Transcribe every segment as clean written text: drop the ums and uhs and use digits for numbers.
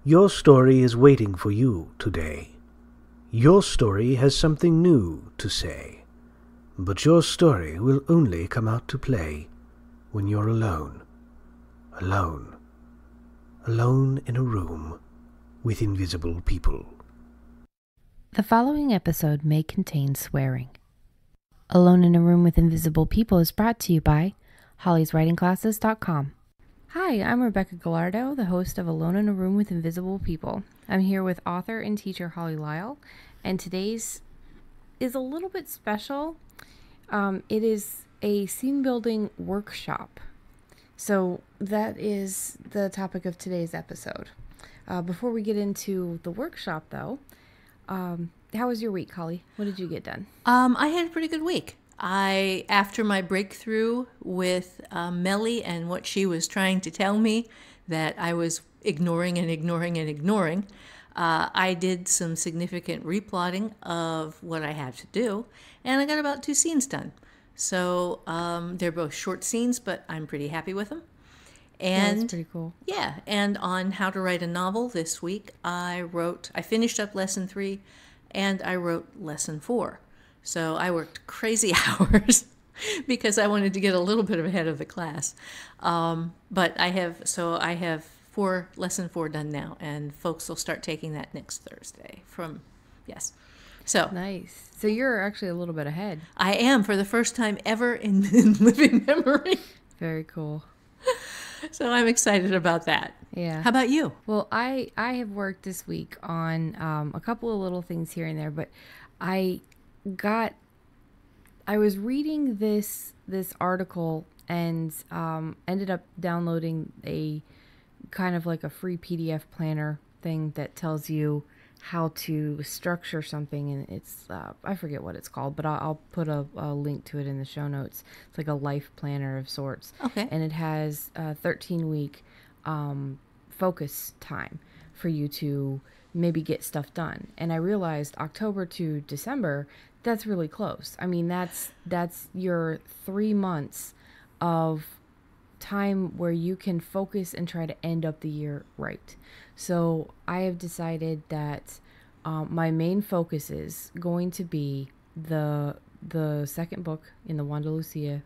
Your story is waiting for you today. Your story has something new to say. But your story will only come out to play when you're alone. Alone. Alone in a room with invisible people. The following episode may contain swearing. Alone in a Room with Invisible People is brought to you by hollyswritingclasses.com. Hi, I'm Rebecca Galardo, the host of Alone in a Room with Invisible People. I'm here with author and teacher Holly Lisle, and today's is a little bit special. It is a scene building workshop. So that is the topic of today's episode. Before we get into the workshop, though, how was your week, Holly? What did you get done? I had a pretty good week. After my breakthrough with Melly and what she was trying to tell me that I was ignoring, I did some significant replotting of what I had to do, and I got about 2 scenes done. So they're both short scenes, but I'm pretty happy with them. And that's pretty cool. Yeah, and on how to write a novel this week, I finished up lesson 3, and I wrote lesson 4. So I worked crazy hours because I wanted to get a little bit ahead of the class. But I have lesson 4 done now, and folks will start taking that next Thursday yes. So nice. So you're actually a little bit ahead. I am, for the first time ever in living memory. Very cool. So I'm excited about that. Yeah. How about you? Well, I have worked this week on a couple of little things here and there, but I was reading this article and ended up downloading a kind of like a free PDF planner thing that tells you how to structure something, and it's I forget what it's called, but I'll put a link to it in the show notes. It's like a life planner of sorts. Okay. And it has a 13-week focus time for you to maybe get stuff done. And I realized October to December, that's really close. I mean, that's your 3 months of time where you can focus and try to end up the year right. So I have decided that my main focus is going to be the second book in the Wanda Lucia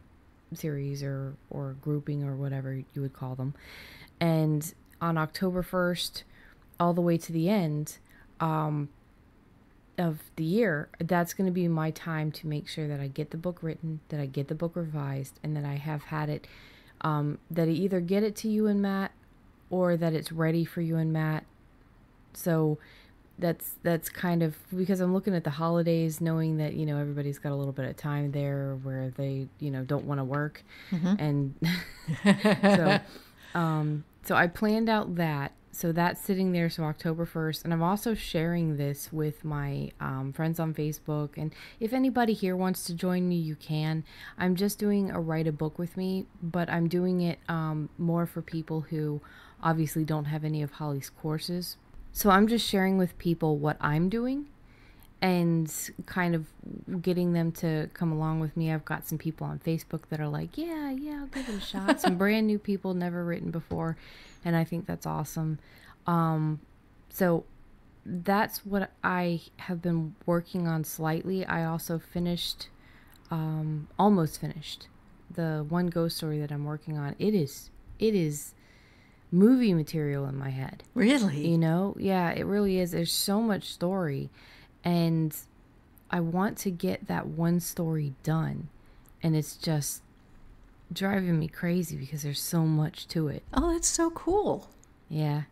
series or grouping or whatever you would call them. And on October 1st, all the way to the end of the year, that's going to be my time to make sure that I get the book written, that I get the book revised, and that I have had it, that I either get it to you and Matt, or that it's ready for you and Matt. So that's kind of, because I'm looking at the holidays, knowing that, everybody's got a little bit of time there where they, don't want to work. Mm-hmm. And so I planned out that. So that's sitting there, so October 1st. And I'm also sharing this with my friends on Facebook. And if anybody here wants to join me, you can. I'm just doing a write a book with me, but I'm doing it more for people who obviously don't have any of Holly's courses. So I'm just sharing with people what I'm doing and kind of getting them to come along with me. I've got some people on Facebook that are like, yeah, I'll give it a shot. Some brand new people, never written before. And I think that's awesome. So that's what I have been working on slightly. I also almost finished the one ghost story that I'm working on. It is movie material in my head. Really? Yeah, it really is. There's so much story, and I want to get that one story done, and it's just driving me crazy because there's so much to it. Oh, that's so cool. Yeah.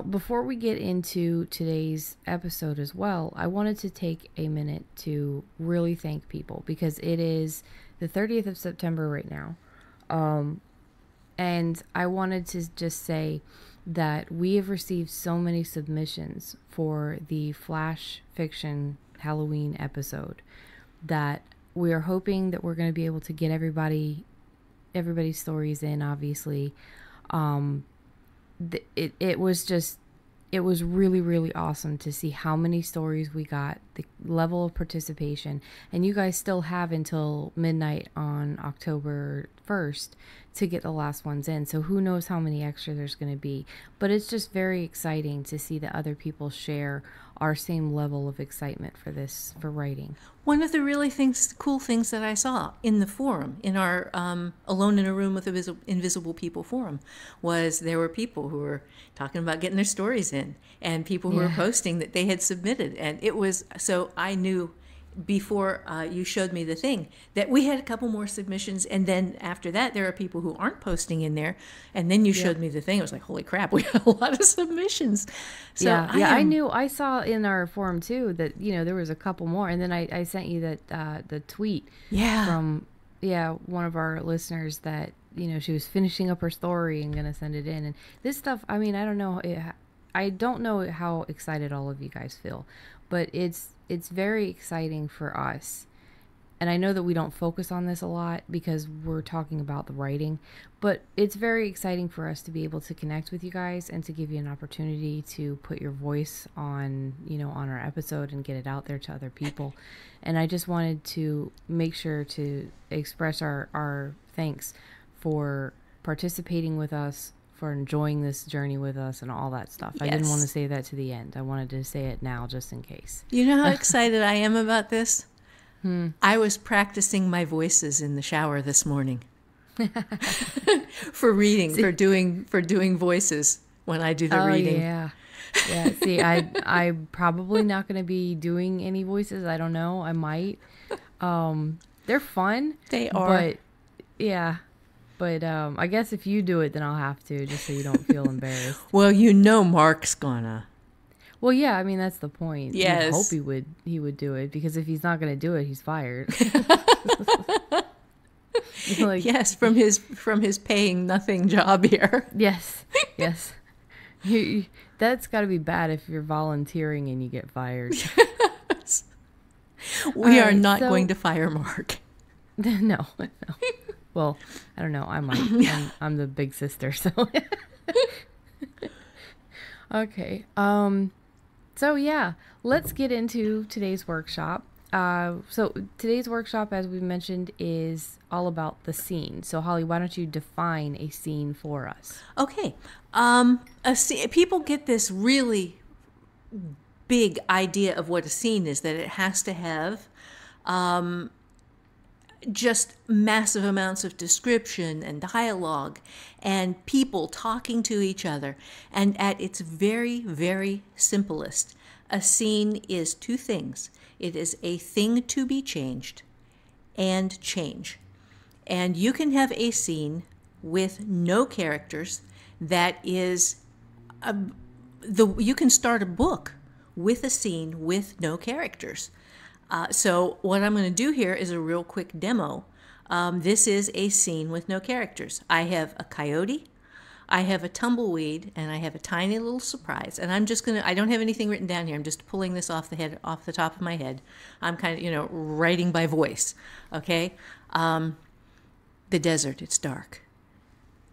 Before we get into today's episode as well, I wanted to take a minute to really thank people, because it is the 30th of September right now. And I wanted to just say that we have received so many submissions for the Flash Fiction Halloween episode that we are hoping that we're going to be able to get everybody's stories in, obviously. It was just it was really, really awesome to see how many stories we got, the level of participation. And you guys still have until midnight on October 1st to get the last ones in. So who knows how many extra there's going to be. But it's just very exciting to see that other people share our same level of excitement for this, for writing. One of the really cool things that I saw in the forum, in our Alone in a Room with Invisible People forum, was there were people who were talking about getting their stories in, and people who were posting that they had submitted. And it was, so I knew before you showed me the thing that we had a couple more submissions, and then after that there are people who aren't posting in there, and then you showed me the thing. I was like, holy crap, we had a lot of submissions. So I saw in our forum too that there was a couple more, and then I sent you that the tweet from one of our listeners that she was finishing up her story and gonna send it in. And this stuff, I mean, I don't know how excited all of you guys feel, but it's very exciting for us. And I know that we don't focus on this a lot because we're talking about the writing, but it's very exciting for us to be able to connect with you guys and to give you an opportunity to put your voice on, on our episode and get it out there to other people. And I just wanted to make sure to express our thanks for participating with us, for enjoying this journey with us and all that stuff. I didn't want to say that to the end. I wanted to say it now just in case. You know how excited I am about this? I was practicing my voices in the shower this morning for reading, for doing voices when I do the reading. Yeah. See, I'm probably not going to be doing any voices. I don't know. I might. They're fun. They are. But I guess if you do it, then I'll have to, just so you don't feel embarrassed. Well, Mark's gonna. Well, yeah, I mean, that's the point. Yes. I hope he would do it, because if he's not going to do it, he's fired. Yes, from his paying nothing job here. Yes. That's got to be bad if you're volunteering and you get fired. Yes. We are not going to fire Mark. No. Well, I don't know. I might. I'm the big sister, so. Okay. So yeah, let's get into today's workshop. So today's workshop, as we mentioned, is all about the scene. So Holly, why don't you define a scene for us? Okay. People get this really big idea of what a scene is, that it has to have just massive amounts of description and dialogue and people talking to each other. And at its very, very simplest, a scene is two things. It is a thing to be changed and change. And you can have a scene with no characters that is you can start a book with a scene with no characters. So what I'm going to do here is a real quick demo. This is a scene with no characters. I have a coyote, I have a tumbleweed, and I have a tiny little surprise. And I'm just going to, I don't have anything written down here. I'm just pulling this off the top of my head. I'm kind of, writing by voice. Okay. The desert, it's dark.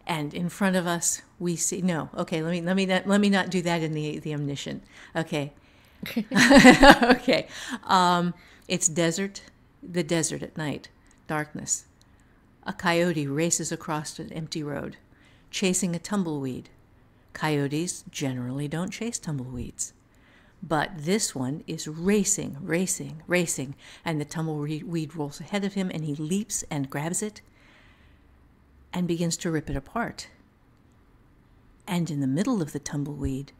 And in front of us, we see, no, okay, let me not do that in the omniscient. Okay. Okay. It's the desert at night, darkness. A coyote races across an empty road, chasing a tumbleweed. Coyotes generally don't chase tumbleweeds. But this one is racing, and the tumbleweed rolls ahead of him, and he leaps and grabs it and begins to rip it apart. And in the middle of the tumbleweed,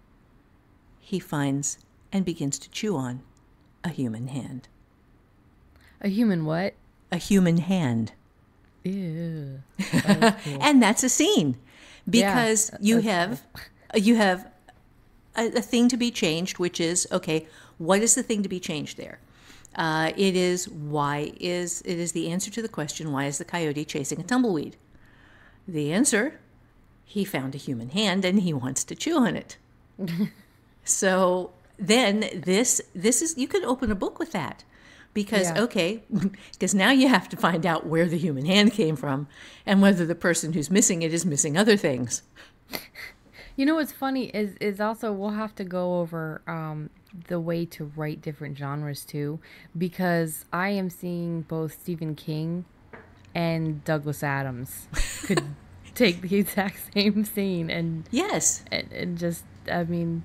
he finds and begins to chew on a human hand. A human what? A human hand. Ew. That's cool. And that's a scene, because you have a thing to be changed, which is, okay, what is the thing to be changed there? It is the answer to the question, why is the coyote chasing a tumbleweed? The answer, he found a human hand and he wants to chew on it. So then this is, you could open a book with that, because because now you have to find out where the human hand came from and whether the person who's missing it is missing other things. You know what's funny is also we'll have to go over the way to write different genres too, because I am seeing both Stephen King and Douglas Adams could take the exact same scene Yes. and just, I mean,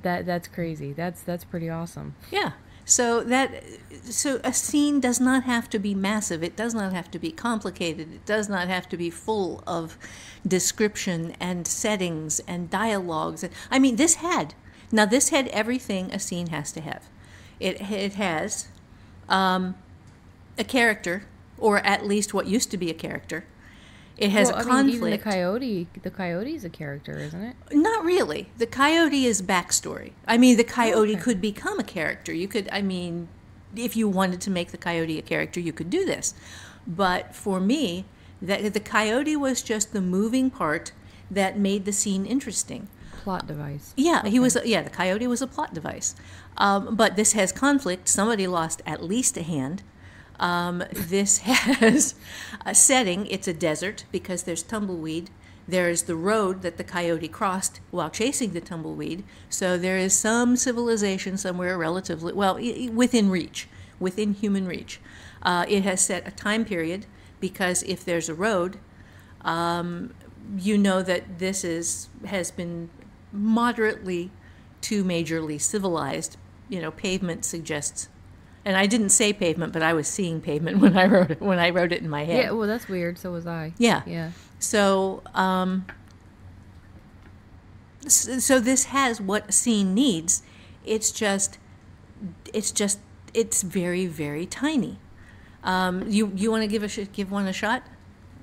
that's crazy. That's pretty awesome. Yeah. So a scene does not have to be massive. It does not have to be complicated. It does not have to be full of description and settings and dialogues. I mean, this had everything a scene has to have. It has a character, or at least what used to be a character. It has Well, a I conflict. mean, even the coyote's a character, isn't it? Not really. The coyote is backstory. I mean, the coyote Okay. could become a character. You could, I mean, if you wanted to make the coyote a character, you could do this. But for me, the coyote was just the moving part that made the scene interesting. Plot device. Yeah, Okay. the coyote was a plot device. But this has conflict. Somebody lost at least a hand. This has a setting. It's a desert because there's tumbleweed. There's the road that the coyote crossed while chasing the tumbleweed. So there is some civilization somewhere relatively, well, within reach, within human reach. It has set a time period because if there's a road, you know that has been moderately to majorly civilized. You know, pavement suggests. And I didn't say pavement, but I was seeing pavement when I wrote it in my head. Yeah, well, that's weird. So was I. Yeah. Yeah. So, so this has what a scene needs. It's very, very tiny. You want to give one a shot,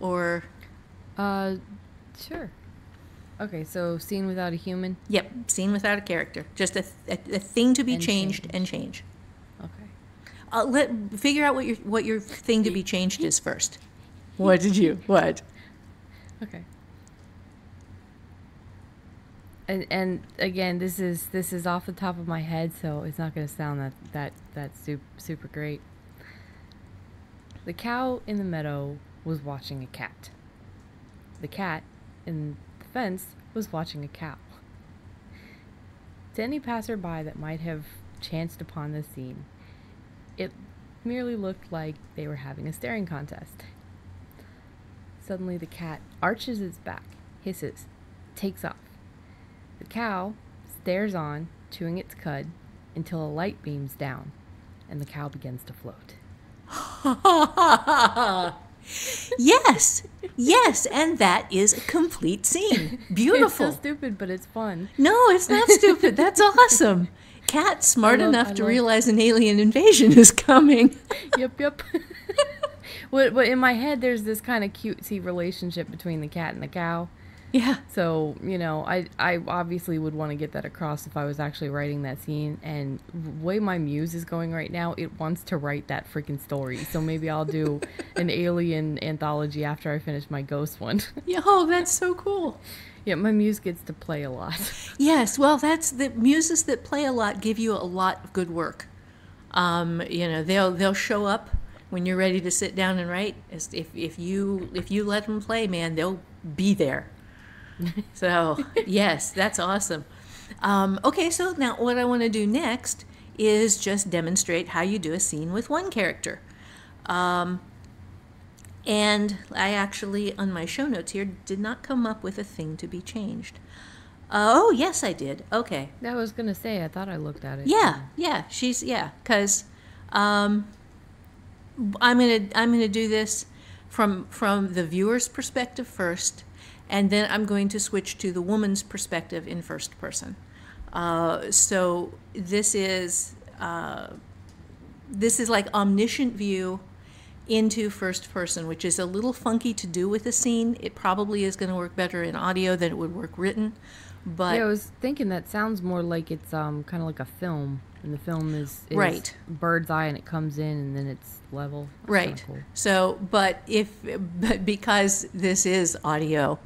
or? Sure. Okay, so scene without a human. Yep, scene without a character, just a thing to be And changed change. and change. Okay. Figure out what your thing to be changed is first. What? Okay. And again, this is off the top of my head, so it's not going to sound that super great. The cow in the meadow was watching a cat. The cat in the fence was watching a cow. To any passerby that might have chanced upon this scene, it merely looked like they were having a staring contest. Suddenly the cat arches its back, hisses, takes off. The cow stares on, chewing its cud, until a light beams down, and the cow begins to float. Yes, and that is a complete scene. Beautiful. It's so stupid, but it's fun. No, it's not stupid. That's awesome. Cat smart enough to realize an alien invasion is coming. Yep. But in my head, there's this kind of cutesy relationship between the cat and the cow. Yeah. So, you know, I obviously would want to get that across if I was actually writing that scene. And the way my muse is going right now, it wants to write that freaking story. So maybe I'll do an alien anthology after I finish my ghost one. Yeah, oh, that's so cool. Yeah, my muse gets to play a lot. Yes, well, that's the muses that play a lot give you a lot of good work. You know, they'll show up when you're ready to sit down and write. If you let them play, man, they'll be there. So yes, that's awesome. Okay, so now what I want to do next is just demonstrate how you do a scene with one character. And I actually, on my show notes here, did not come up with a thing to be changed. Oh, yes, I did. Okay. I was going to say, I thought I looked at it. Yeah, because I'm gonna do this from the viewer's perspective first, and then I'm going to switch to the woman's perspective in first person. So this is like omniscient view into first person, which is a little funky to do with a scene. It probably is going to work better in audio than it would work written. But yeah, I was thinking that sounds more like it's kind of like a film, and the film is right, bird's eye, and it comes in and then it's level. That's right. cool. So, but because this is audio,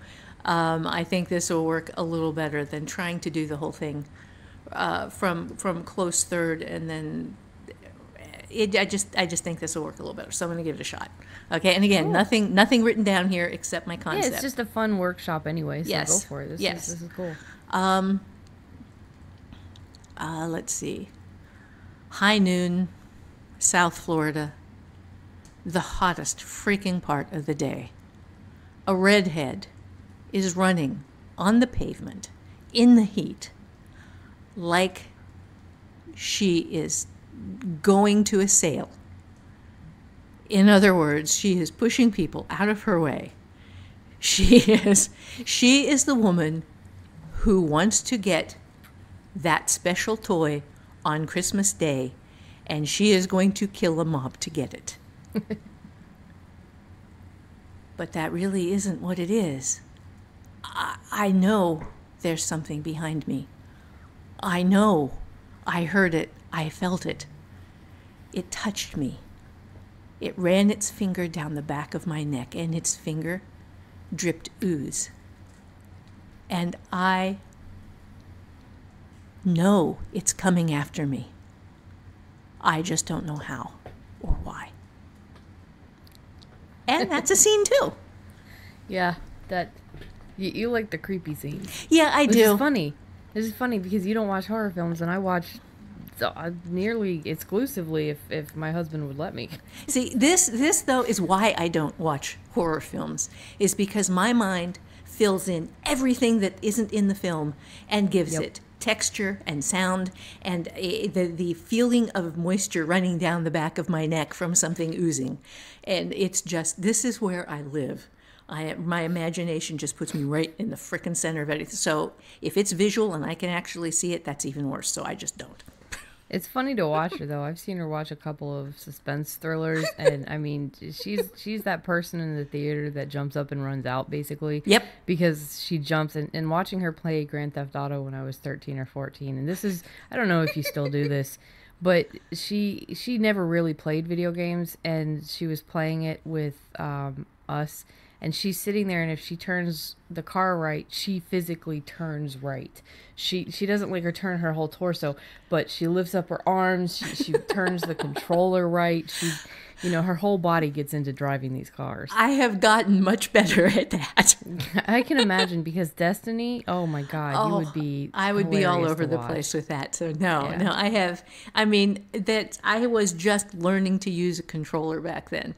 I think this will work a little better than trying to do the whole thing from close third and then I just think this will work a little better. So I'm going to give it a shot. Okay, and again, Cool. nothing written down here except my Yeah, concept. it's just a fun workshop anyway, so Yes. go for it. Yes. This is cool. Let's see. High noon, South Florida, the hottest freaking part of the day. A redhead is running on the pavement in the heat like she is going to a sale. In other words, she is pushing people out of her way. She is the woman who wants to get that special toy on Christmas Day, and she is going to kill a mob to get it. But that really isn't what it is. I know there's something behind me. I know. I heard it. I felt it. It touched me. It ran its finger down the back of my neck, and its finger dripped ooze. And I know it's coming after me. I just don't know how or why. And that's a scene too. Yeah, that you like the creepy scenes. Yeah, I Which do. is funny. This is funny because you don't watch horror films, and I watch nearly exclusively if my husband would let me. See, this though is why I don't watch horror films, is because my mind fills in everything that isn't in the film and gives it texture and sound and the feeling of moisture running down the back of my neck from something oozing. And it's just, this is where I live. My imagination just puts me right in the frickin' center of everything. So if it's visual and I can actually see it, that's even worse. So I just don't. It's funny to watch her though. I've seen her watch a couple of suspense thrillers, and I mean, she's that person in the theater that jumps up and runs out, basically. Yep. Because she jumps, and watching her play Grand Theft Auto when I was 13 or 14, and this is, I don't know if you still do this, but she never really played video games, and she was playing it with us. And she's sitting there, and if she turns the car right, she physically turns right. She doesn't like her turn her whole torso, but she lifts up her arms. She turns the controller right. Her whole body gets into driving these cars. I have gotten much better at that. I can imagine, because Destiny, oh my God, you would be. I would be all hilarious over to the watch. place with that. So no, I was just learning to use a controller back then.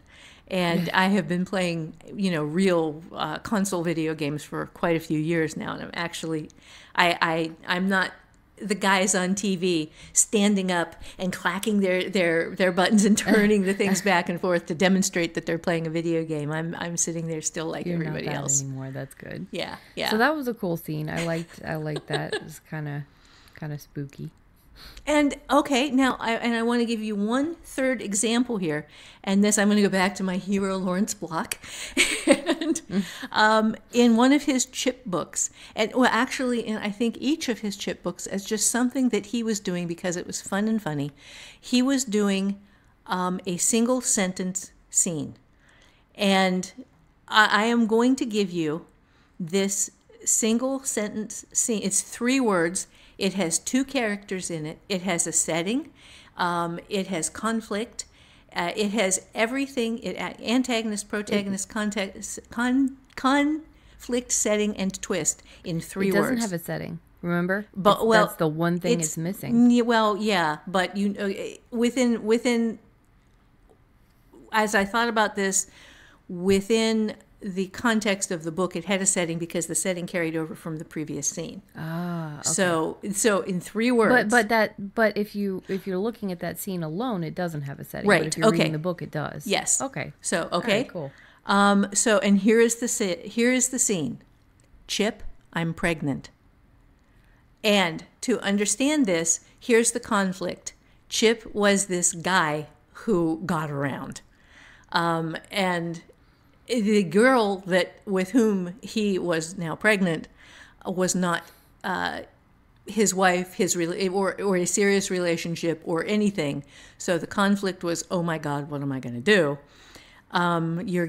And I have been playing, real console video games for quite a few years now. And I'm actually, I'm not the guys on TV standing up and clacking their buttons and turning the things back and forth to demonstrate that they're playing a video game. I'm sitting there still like You're everybody not that else. anymore. That's good. Yeah. So that was a cool scene. I liked that. It was kind of spooky. And okay, now I want to give you one third example here, and this I'm going to go back to my hero Lawrence Block, and in one of his chip books, and well, actually, in I think each of his chip books, as just something that he was doing because it was fun and funny, he was doing a single sentence scene, and I am going to give you this single sentence scene. It's 3 words. It has 2 characters in it. It has a setting. It has conflict. It has everything. Antagonist, protagonist, conflict, setting, and twist in 3 words. It doesn't have a setting. Remember? But that's the one thing it's missing. Yeah, but within as I thought about this, within the context of the book, it had a setting because the setting carried over from the previous scene. Ah, okay. So in 3 words. But if you're looking at that scene alone, it doesn't have a setting. Right. But if you're reading the book, it does. Yes. Okay. So All okay. right, cool. And here is the scene. Chip, I'm pregnant. And to understand this, here's the conflict. Chip was this guy who got around, and the girl with whom he was now pregnant was not his wife, or a serious relationship or anything. So the conflict was, oh my God, what am I going to do? You're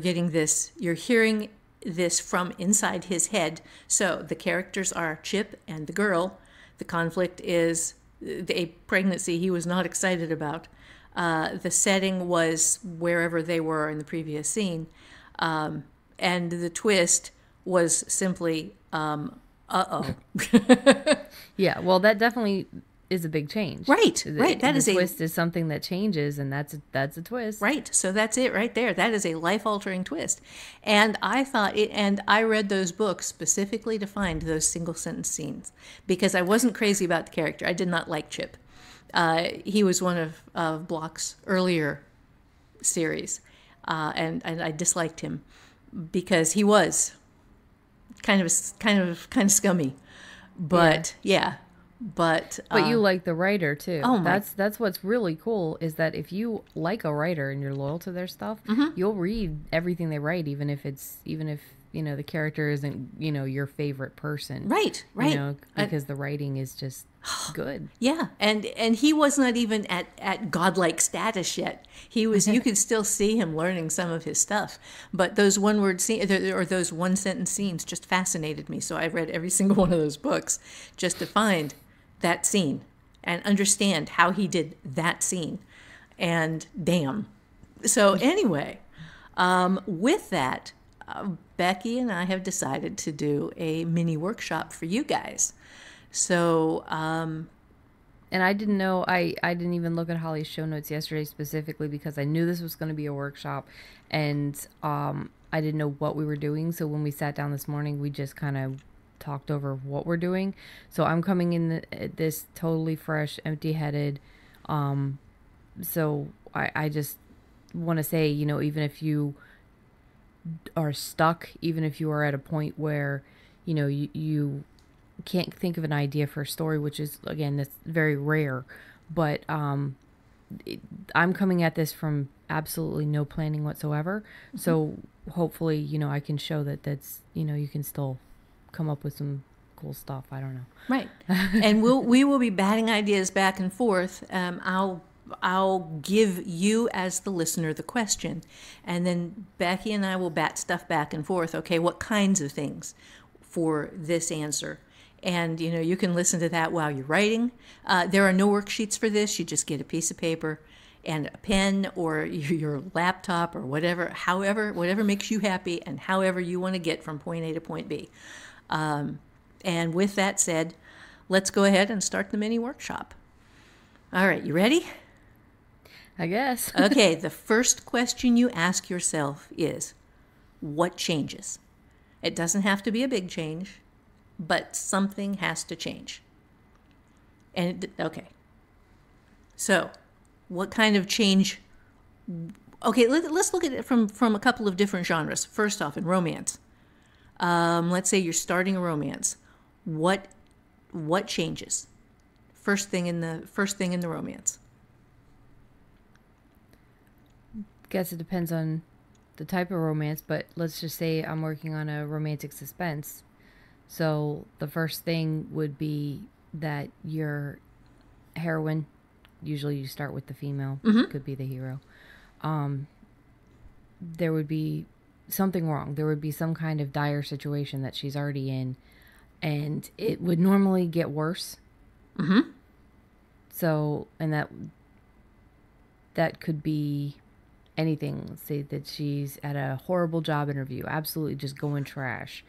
hearing this from inside his head. So the characters are Chip and the girl. The conflict is a pregnancy he was not excited about. The setting was wherever they were in the previous scene. And the twist was simply, uh-oh. Yeah, well, that definitely is a big change. Right, right. That the is twist is something that changes, and that's a twist. Right. So that's it right there. That is a life-altering twist. And I thought it, and I read those books specifically to find those single sentence scenes because I wasn't crazy about the character. I did not like Chip. He was one of Block's earlier series, and I disliked him because he was kind of scummy. But yeah. But you like the writer too. Oh my. That's what's really cool is that if you like a writer and you're loyal to their stuff, you'll read everything they write, even if the character isn't your favorite person. Right. Because the writing is just good. Yeah, and he was not even at godlike status yet. He was. You could still see him learning some of his stuff. But those one-word scenes or those one-sentence scenes just fascinated me. So I read every single one of those books just to find that scene and understand how he did that scene. And damn. So anyway, with that, Becky and I have decided to do a mini workshop for you guys. So, and I didn't know, I didn't even look at Holly's show notes yesterday specifically because I knew this was going to be a workshop, and I didn't know what we were doing. So when we sat down this morning, we just kind of talked over what we're doing. So I'm coming in this totally fresh, empty-headed. So I just want to say, even if you are stuck, even if you are at a point where, you can't think of an idea for a story, which is, again, that's very rare, but I'm coming at this from absolutely no planning whatsoever. So hopefully, I can show that's, you can still come up with some cool stuff. I don't know. Right. And we will be batting ideas back and forth. I'll give you as the listener the question, and then Becky and I will bat stuff back and forth. Okay, what kinds of things for this answer? And, you can listen to that while you're writing. There are no worksheets for this. You just get a piece of paper and a pen or your laptop or whatever makes you happy and however you want to get from point A to point B. And with that said, let's go ahead and start the mini workshop. All right, you ready? I guess. Okay, the first question you ask yourself is, what changes? It doesn't have to be a big change, but something has to change. Okay. So, what kind of change? Okay, let's look at it from a couple of different genres. First off, in romance. Let's say you're starting a romance. What changes? First thing in the romance. Guess it depends on the type of romance, but let's just say I'm working on a romantic suspense. So the first thing would be that your heroine, usually you start with the female, could be the hero. There would be something wrong. There would be some kind of dire situation that she's already in, and it would normally get worse. So, and that could be anything. Let's say that she's at a horrible job interview, absolutely just going trash.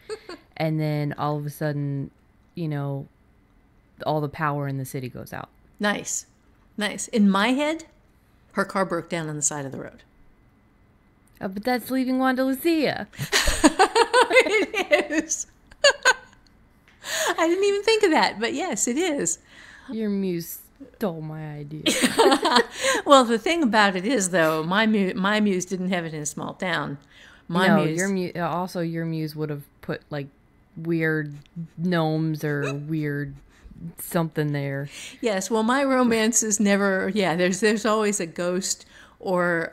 And then all of a sudden, all the power in the city goes out. Nice. In my head, her car broke down on the side of the road. Oh, but that's leaving Wanda Lucia. It is. I didn't even think of that, but yes, it is. Your muse stole my idea. Well, the thing about it is, though, my muse didn't have it in a small town. Your muse would have put like weird gnomes or weird something there. Yes, well, my romance is never. Yeah, there's always a ghost or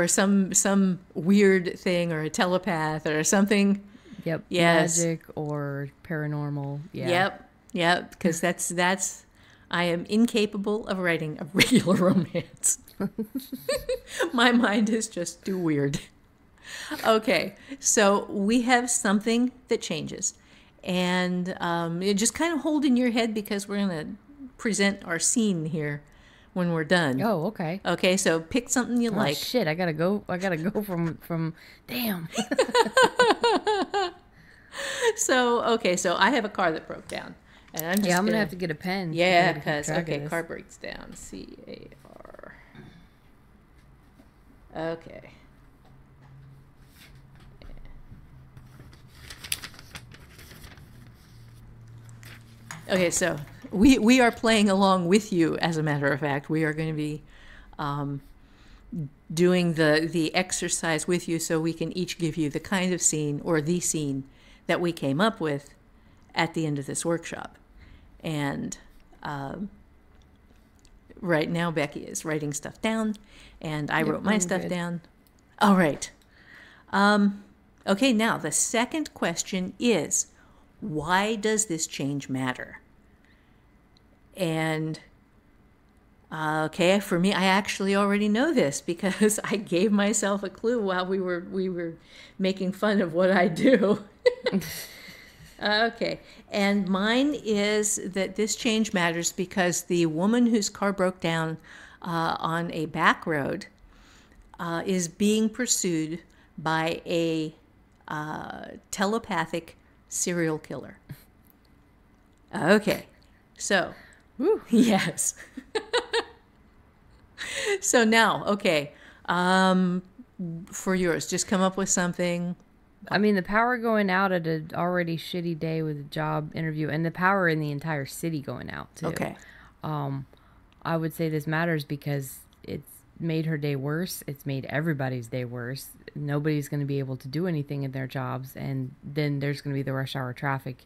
some weird thing or a telepath or something. Yep. Yes. Magic or paranormal. Yeah. Yep. Because that's. I am incapable of writing a regular romance. My mind is just too weird. Okay, so we have something that changes. And just kind of hold in your head because we're going to present our scene here. when we're done. Oh, okay. Okay, so pick something you Oh, like. shit, I gotta go from damn. So, okay, so I have a car that broke down. And I'm just Yeah, I'm gonna have to get a pen. Yeah, to keep because, track of okay, this. car breaks down. C-A-R. Okay. Okay, so we are playing along with you, as a matter of fact. We are going to be doing the exercise with you so we can each give you the kind of scene or the scene that we came up with at the end of this workshop. And right now Becky is writing stuff down, and I wrote my stuff down. All right. Okay, now the second question is, why does this change matter? And okay, for me, I actually already know this because I gave myself a clue while we were making fun of what I do. Okay, and mine is that this change matters because the woman whose car broke down on a back road is being pursued by a telepathic serial killer. Okay, so, yes. So now, okay, for yours, just come up with something. I mean, the power going out at an already shitty day with a job interview, and the power in the entire city going out too. Okay. I would say this matters because it's made her day worse. It's made everybody's day worse. Nobody's going to be able to do anything in their jobs, and then there's going to be the rush hour traffic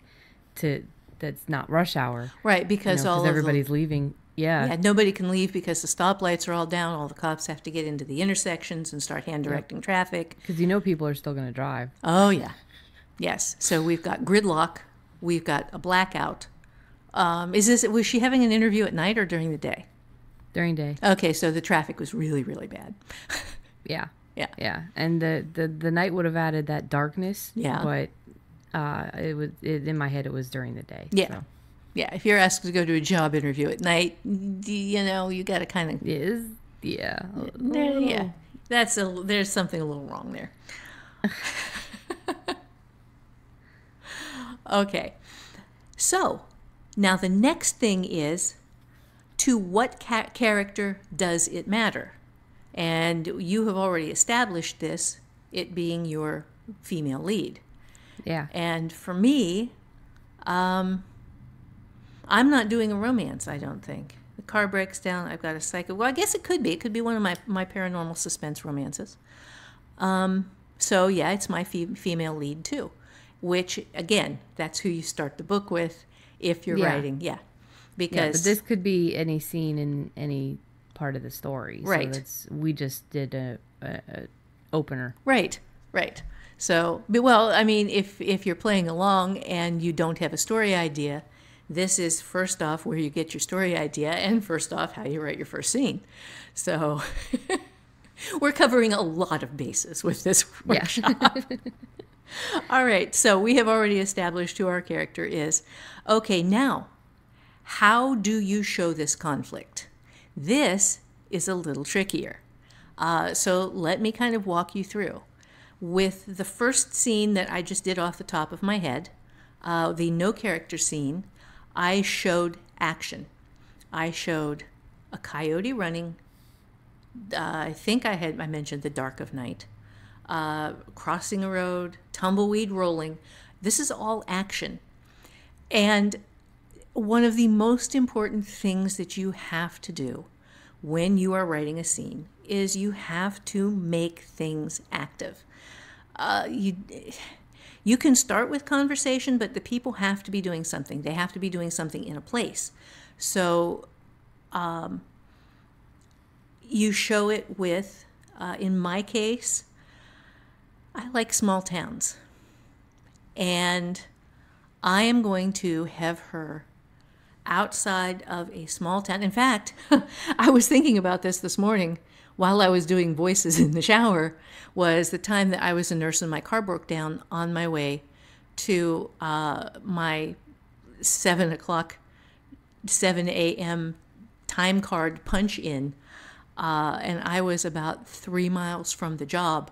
that's not rush hour. Right, because all of everybody's leaving. Yeah, nobody can leave because the stoplights are all down. All the cops have to get into the intersections and start hand directing traffic. Because people are still going to drive. Oh, yeah. Yes. So we've got gridlock. We've got a blackout. Was she having an interview at night or during the day? During day. Okay, so the traffic was really, really bad. Yeah. Yeah. Yeah. And the night would have added that darkness. Yeah. But in my head, it was during the day. Yeah. So. Yeah, if you're asked to go to a job interview at night, you got to kind of... Yeah. Yeah. There's something a little wrong there. Okay. So, now the next thing is, to what character does it matter? And you have already established this, it being your female lead. Yeah. And for me, I'm not doing a romance, I don't think. The car breaks down, I've got a psycho. Well, I guess it could be. It could be one of my paranormal suspense romances. So, yeah, it's my female lead, too. Which, again, that's who you start the book with if you're writing. Yeah. Because but this could be any scene in any part of the story. Right. So we just did a opener. Right. So, well, I mean, if you're playing along and you don't have a story idea, this is first off where you get your story idea, and first off how you write your first scene. So we're covering a lot of bases with this workshop. Yeah. All right, so we have already established who our character is. Okay, now, how do you show this conflict? This is a little trickier. So let me kind of walk you through. With the first scene that I just did off the top of my head, the no character scene, I showed action. I showed a coyote running. I think I mentioned the dark of night. Crossing a road, tumbleweed rolling. This is all action. And one of the most important things that you have to do when you are writing a scene is you have to make things active. You can start with conversation, but the people have to be doing something. They have to be doing something in a place. So you show it with, in my case, I like small towns. And I am going to have her outside of a small town. In fact, I was thinking about this morning while I was doing voices in the shower, was the time that I was a nurse and my car broke down on my way to my 7 a.m. time card punch in, and I was about 3 miles from the job,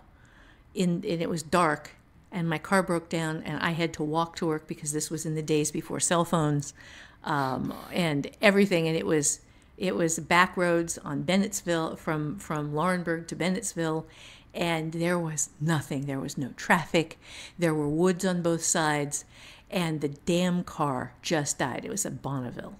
and it was dark, and my car broke down, and I had to walk to work because this was in the days before cell phones, and everything, and it was back roads on Bennettsville, from Laurinburg to Bennettsville, and there was nothing. There was no traffic. There were woods on both sides, and the damn car just died. It was at Bonneville,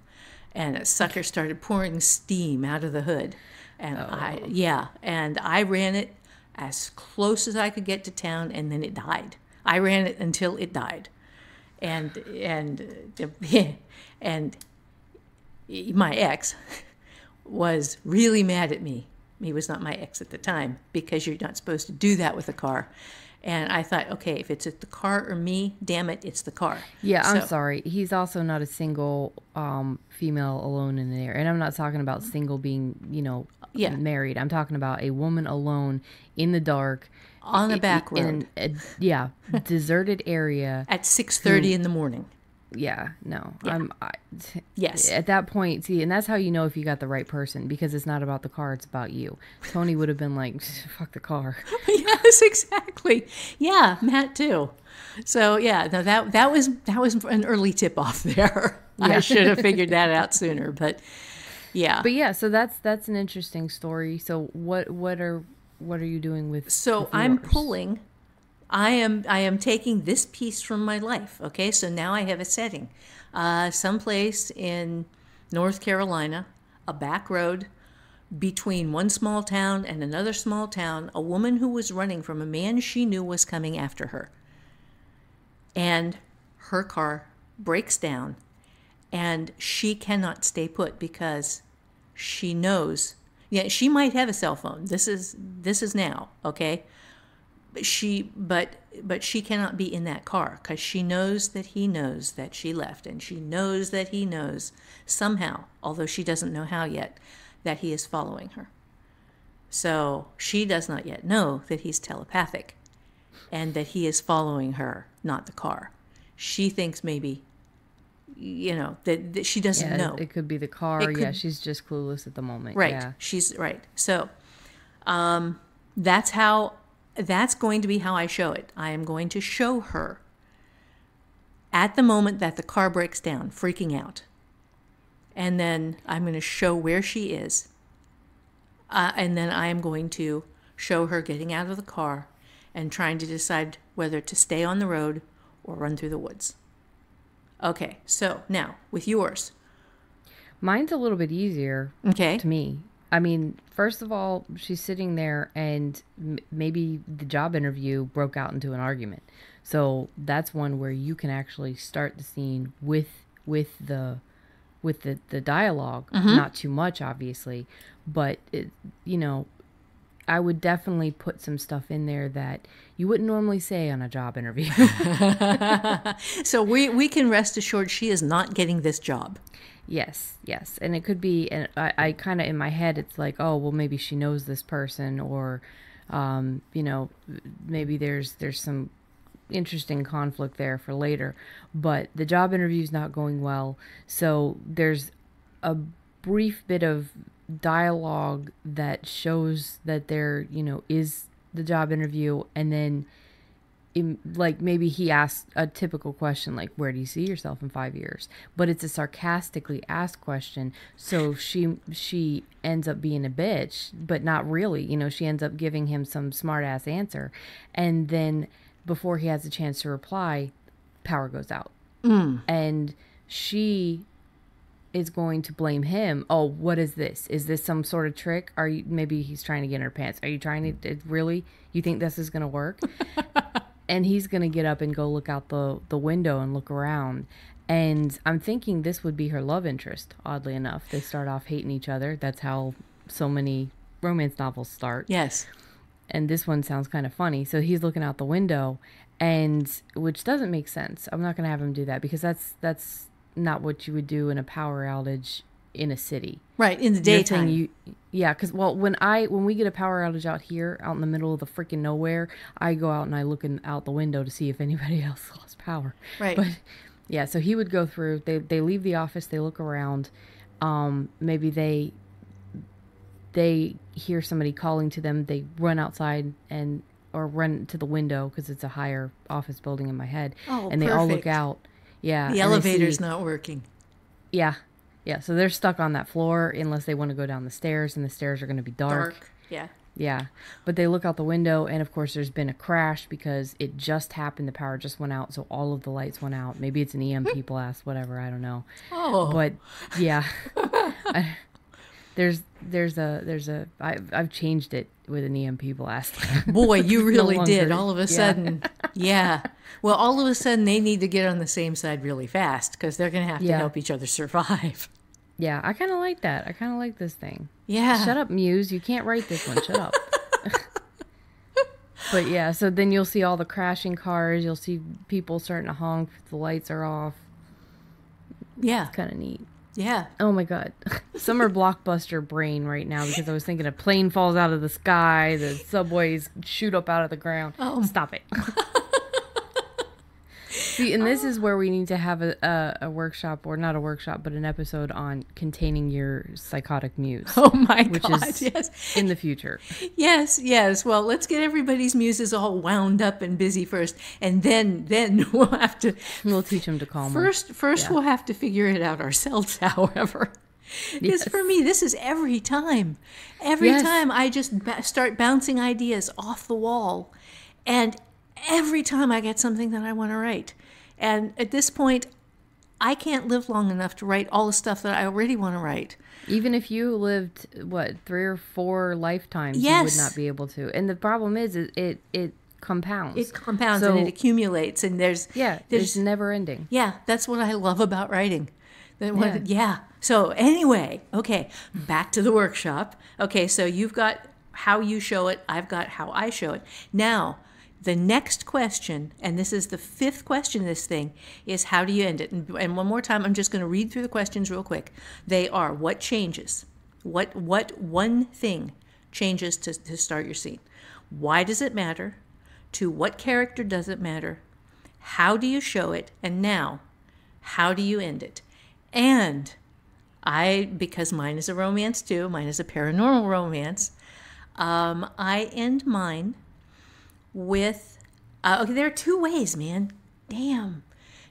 and a sucker started pouring steam out of the hood, and I ran it as close as I could get to town, and then it died. I ran it until it died, and my ex was really mad at me. He was not my ex at the time, because you're not supposed to do that with a car. And I thought, okay, if it's the car or me, damn it, it's the car. Yeah, I'm sorry. He's also not a single female alone in there. And I'm not talking about single being, married. I'm talking about a woman alone in the dark. On a back road. In a deserted area. At 6:30 in the morning. Yeah, no. Yeah. Yes. At that point, see, and that's how you know if you got the right person, because it's not about the car, it's about you. Tony would have been like, fuck the car. Yes, exactly. Yeah, Matt too. So yeah, no, that was an early tip off there. Yeah. I should have figured that out sooner, but yeah. But yeah, so that's an interesting story. So what are you doing with? So I'm pulling. I am taking this piece from my life. Okay, so now I have a setting, someplace in North Carolina, a back road between one small town and another small town. A woman who was running from a man she knew was coming after her, and her car breaks down, and she cannot stay put because she knows. Yeah, she might have a cell phone. This is now, okay. But she cannot be in that car, because she knows that he knows that she left, and she knows that he knows somehow, although she doesn't know how yet, that he is following her. So she does not yet know that he's telepathic and that he is following her, not the car. She thinks maybe, that she doesn't know. It could be the car. Yeah, she's just clueless at the moment. Right. Yeah. She's right. So that's going to be how I show it. I am going to show her at the moment that the car breaks down, freaking out. And then I'm going to show where she is. And then I am going to show her getting out of the car and trying to decide whether to stay on the road or run through the woods. Okay, so now with yours. Mine's a little bit easier to me. I mean, first of all, she's sitting there, and maybe the job interview broke out into an argument. So that's one where you can actually start the scene with the dialogue. Mm-hmm. Not too much, obviously, but I would definitely put some stuff in there that you wouldn't normally say on a job interview. So we can rest assured she is not getting this job. Yes. And it could be, and I kind of, in my head, it's like, oh, well, maybe she knows this person, or, maybe there's some interesting conflict there for later. But the job interview is not going well. So there's a brief bit of dialogue that shows that there, is the job interview, and then maybe he asked a typical question like, where do you see yourself in 5 years? But it's a sarcastically asked question, so she ends up being a bitch, but not really. She ends up giving him some smart ass answer, and then before he has a chance to reply, power goes out. And she is going to blame him. Oh, what is this? Is this some sort of trick? Maybe he's trying to get in her pants. Are you trying to really? You think this is going to work? And he's going to get up and go look out the window and look around. And I'm thinking this would be her love interest, oddly enough. They start off hating each other. That's how so many romance novels start. Yes. And this one sounds kind of funny. So he's looking out the window, and which doesn't make sense. I'm not going to have him do that, because that's not what you would do in a power outage in a city. Right, in the daytime. Because when we get a power outage out here, out in the middle of the freaking nowhere, I go out and I look out the window to see if anybody else lost power. Right. But yeah, so he would go through. They leave the office. They look around. Maybe they they hear somebody calling to them, they run outside or run to the window because it's a higher office building in my head. Oh, and they all look perfect. out. Yeah. The elevator's not working. Yeah. Yeah. So they're stuck on that floor unless they want to go down the stairs, and the stairs are going to be dark. Yeah. Yeah. But they look out the window, and of course there's been a crash because it just happened. The power just went out. So all of the lights went out. Maybe it's an EMP blast, whatever. I don't know. Oh. But yeah. I've changed it with an EMP blast. Boy, you really longer- did. All of a sudden. Yeah. Well, all of a sudden they need to get on the same side really fast because they're going to have to Yeah. help each other survive. Yeah, I kind of like that. I kind of like this thing. Yeah. Shut up, Muse. You can't write this one. Shut up. But yeah, so then you'll see all the crashing cars. You'll see people starting to honk. The lights are off. Yeah. Kind of neat. Yeah. Oh my God. Summer blockbuster brain right now because I was thinking a plane falls out of the sky, the subways shoot up out of the ground. Oh. Stop it. See, and this is where we need to have a workshop, or not a workshop, but an episode on containing your psychotic muse. Oh my which God. is Yes. in the future. Yes. Yes. Well, let's get everybody's muses all wound up and busy first, and then we'll have to We'll teach them to calm them. first Yeah. we'll have to figure it out ourselves. However, because Yes. for me, this is every time. Every Yes. time I just start bouncing ideas off the wall, and every time I get something that I want to write. And at this point, I can't live long enough to write all the stuff that I already want to write. Even if you lived, 3 or 4 lifetimes, you Yes. would not be able to. And the problem is it compounds. It compounds So- and it accumulates, and there's it's never ending. yeah, that's what I love about writing. Yeah. Yeah. So anyway, okay, back to the workshop. Okay, so you've got how you show it. I've got how I show it. Now, the next question, and this is the 5th question in this thing, is how do you end it? And one more time, I'm just going to read through the questions real quick. They are, what changes? What one thing changes to start your scene? Why does it matter? To what character does it matter? How do you show it? And now, how do you end it? And because mine is a romance too, mine is a paranormal romance, I end mine with, okay, there are 2 ways, man. Damn.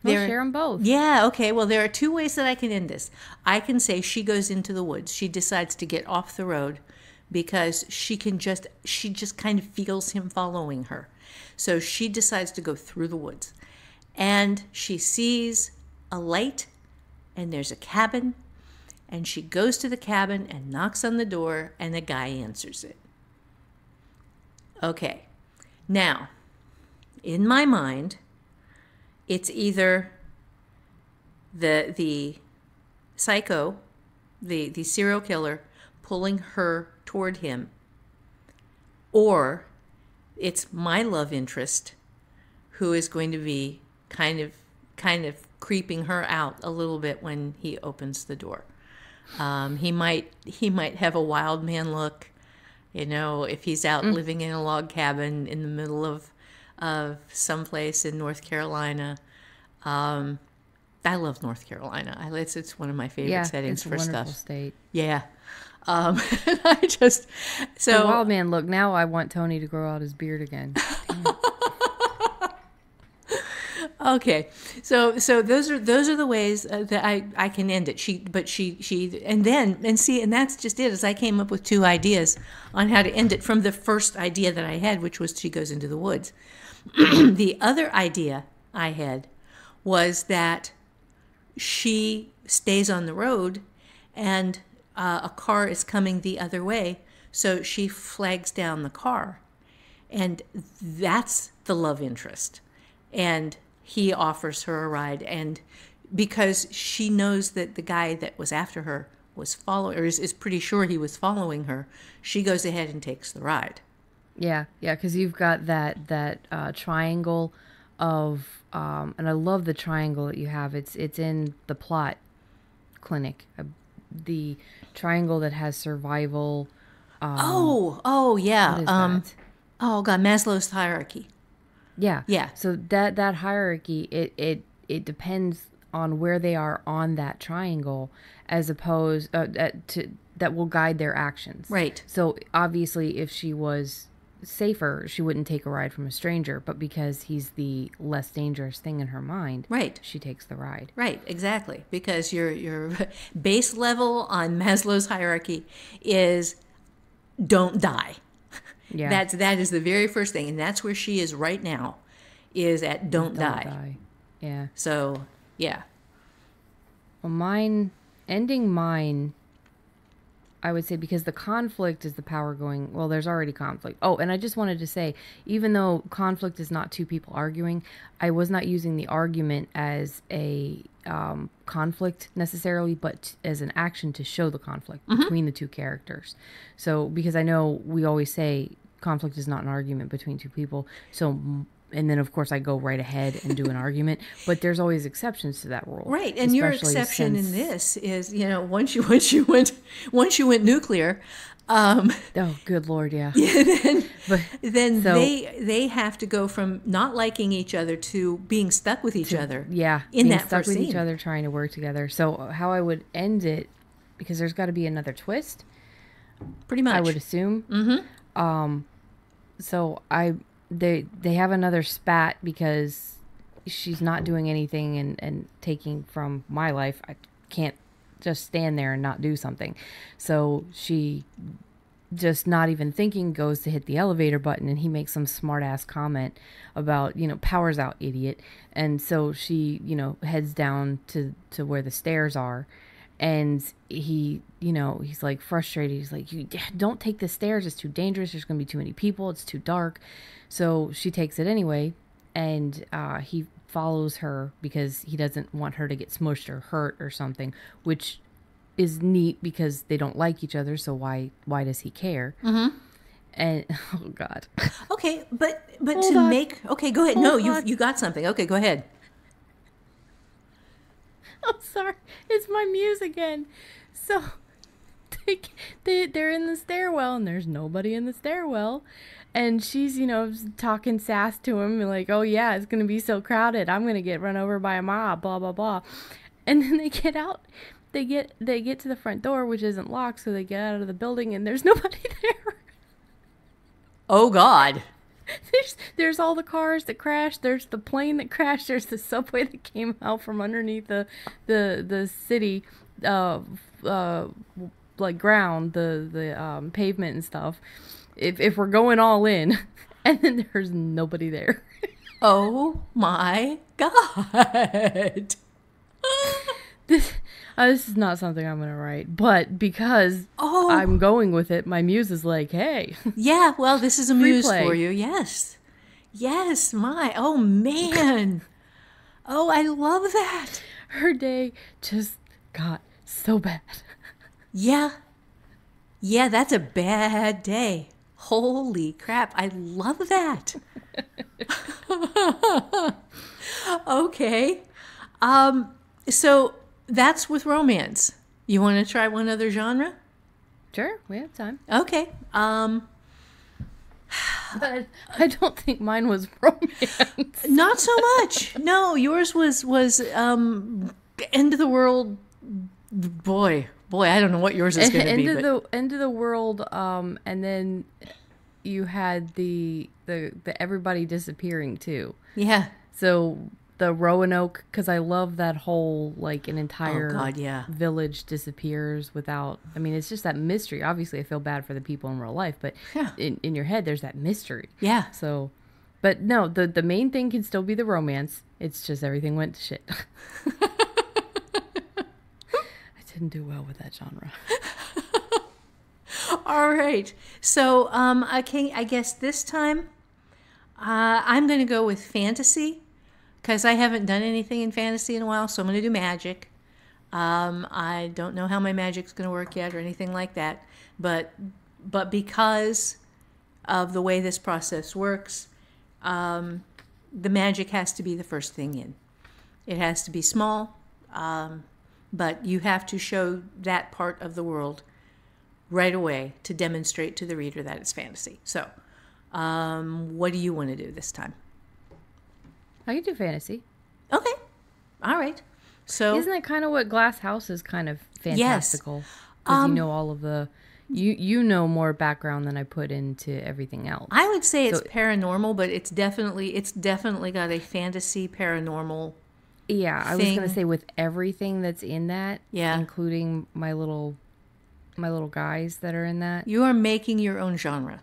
We'll share them both. Yeah, okay. Well, there are 2 ways that I can end this. I can say she goes into the woods. She decides to get off the road because she just kind of feels him following her. So she decides to go through the woods. And she sees a light, and there's a cabin, and she goes to the cabin and knocks on the door, and the guy answers it. Okay. Now, in my mind, it's either the psycho, the serial killer, pulling her toward him, or it's my love interest who is going to be kind of creeping her out a little bit when he opens the door. He might have a wild man look. You know, if he's out living in a log cabin in the middle of someplace in North Carolina. I love North Carolina. It's one of my favorite settings for it's a wonderful stuff. state. Yeah. I just The wild man look. Now I want Tony to grow out his beard again. okay. So those are the ways that I can end it. She and that's just it. As I came up with 2 ideas on how to end it from the first idea that I had, which was she goes into the woods. The other idea I had was that she stays on the road and a car is coming the other way, so she flags down the car. And that's the love interest. And he offers her a ride, and because she knows that the guy that was after her was following, or is pretty sure he was following her, she goes ahead and takes the ride. Yeah, because you've got that triangle of, and I love the triangle that you have. It's in the plot clinic, the triangle that has survival. Oh yeah. What is that? Oh God, Maslow's hierarchy. Yeah. Yeah. So that hierarchy, it depends on where they are on that triangle, as opposed to that will guide their actions. Right. So obviously, if she was safer, she wouldn't take a ride from a stranger. But because he's the less dangerous thing in her mind, Right. she takes the ride. Right, exactly. Because your base level on Maslow's hierarchy is don't die. Yeah. That is the very first thing, and that's where she is right now, is at don't die. Yeah. So, yeah. Well, ending mine, I would say, because the conflict is the power going, well, there's already conflict. Oh, and I just wanted to say, even though conflict is not two people arguing, I was not using the argument as a conflict necessarily, but as an action to show the conflict between the two characters. So, because I know we always say conflict is not an argument between two people. So, and then of course I go right ahead and do an argument, but there's always exceptions to that rule. Right, and your exception in this is, once you went nuclear, oh, good Lord, yeah. then they have to go from not liking each other to being stuck with each other. Yeah, in being that stuck first with scene. each other, trying to work together. So how I would end it, because there's got to be another twist. Pretty much, I would assume. Mm-hmm. So they have another spat because she's not doing anything and taking from my life. I can't just stand there and not do something. So she, just not even thinking, goes to hit the elevator button, and he makes some smart ass comment about, power's out, idiot. And so she, heads down to where the stairs are. And he, he's like frustrated. He's like, you don't take the stairs. It's too dangerous. There's going to be too many people. It's too dark. So she takes it anyway. And he follows her because he doesn't want her to get smushed or hurt or something, which is neat because they don't like each other. So why does he care? Mm-hmm. And oh God. Okay, but Hold on. okay, go ahead. Hold No, on. you got something. Okay, go ahead. I'm sorry. It's my muse again. So they're in the stairwell and there's nobody in the stairwell. And she's, talking sass to him like, oh yeah, it's going to be so crowded. I'm going to get run over by a mob, blah, blah, blah. And then they get out. They get to the front door, which isn't locked. So they get out of the building and there's nobody there. Oh God. There's all the cars that crashed. There's the plane that crashed. There's the subway that came out from underneath the city, like ground, the pavement and stuff. If we're going all in, and then there's nobody there. Oh my God. This is not something I'm gonna write, but because I'm going with it, my muse is like, hey. Yeah, well, this is a muse play. for you. Yes. Oh man. Oh, I love that. Her day just got so bad. Yeah, that's a bad day. Holy crap, I love that. Okay. So that's with romance. You want to try one other genre? Sure, we have time. Okay. But I don't think mine was romance. Not so much. No, yours was end of the world. Boy, I don't know what yours is going to be. End of the world. And then you had the everybody disappearing too. Yeah. So the Roanoke, because I love that whole, like, an entire village disappears without, I mean, it's just that mystery. Obviously, I feel bad for the people in real life, but in your head, there's that mystery. Yeah. So, but no, the main thing can still be the romance. It's just everything went to shit. I didn't do well with that genre. All right. So, I guess this time, I'm going to go with fantasy. Because I haven't done anything in fantasy in a while, so I'm going to do magic. I don't know how my magic's going to work yet or anything like that. But because of the way this process works, the magic has to be the first thing in. It has to be small, but you have to show that part of the world right away to demonstrate to the reader that it's fantasy. So, what do you want to do this time? I can do fantasy. Okay. All right. So isn't that kind of what Glass House is kind of fantastical? Yes. Because you know all of the, you know more background than I put into everything else. I would say it's paranormal, but it's definitely got a fantasy paranormal. Yeah, I was gonna say with everything that's in that, Yeah. including my little guys that are in that. You are making your own genre.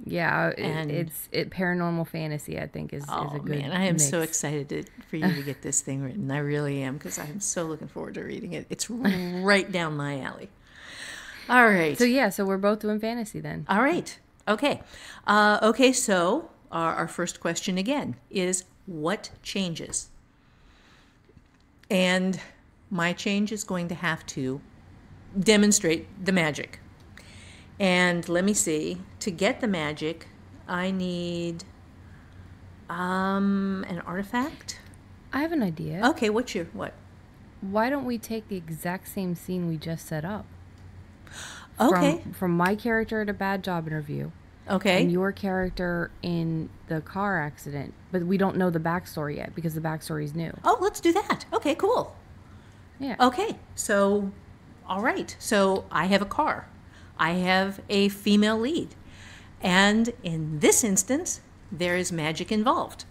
Yeah, And- it's paranormal fantasy. I think is a good. Man, I am so mix. excited for you to get this thing written. I really am, because I'm so looking forward to reading it. It's right down my alley. All right. So we're both doing fantasy then. All right. Okay. Okay. So our first question again is, what changes? And my change is going to have to demonstrate the magic. And let me see. To get the magic, I need an artifact. I have an idea. Okay. What? Why don't we take the exact same scene we just set up? Okay. From my character at a bad job interview. Okay. And your character in the car accident, but we don't know the backstory yet because the backstory is new. Oh, let's do that. Okay, cool. Yeah. Okay, so, all right. So I have a car. I have a female lead. And in this instance, there is magic involved.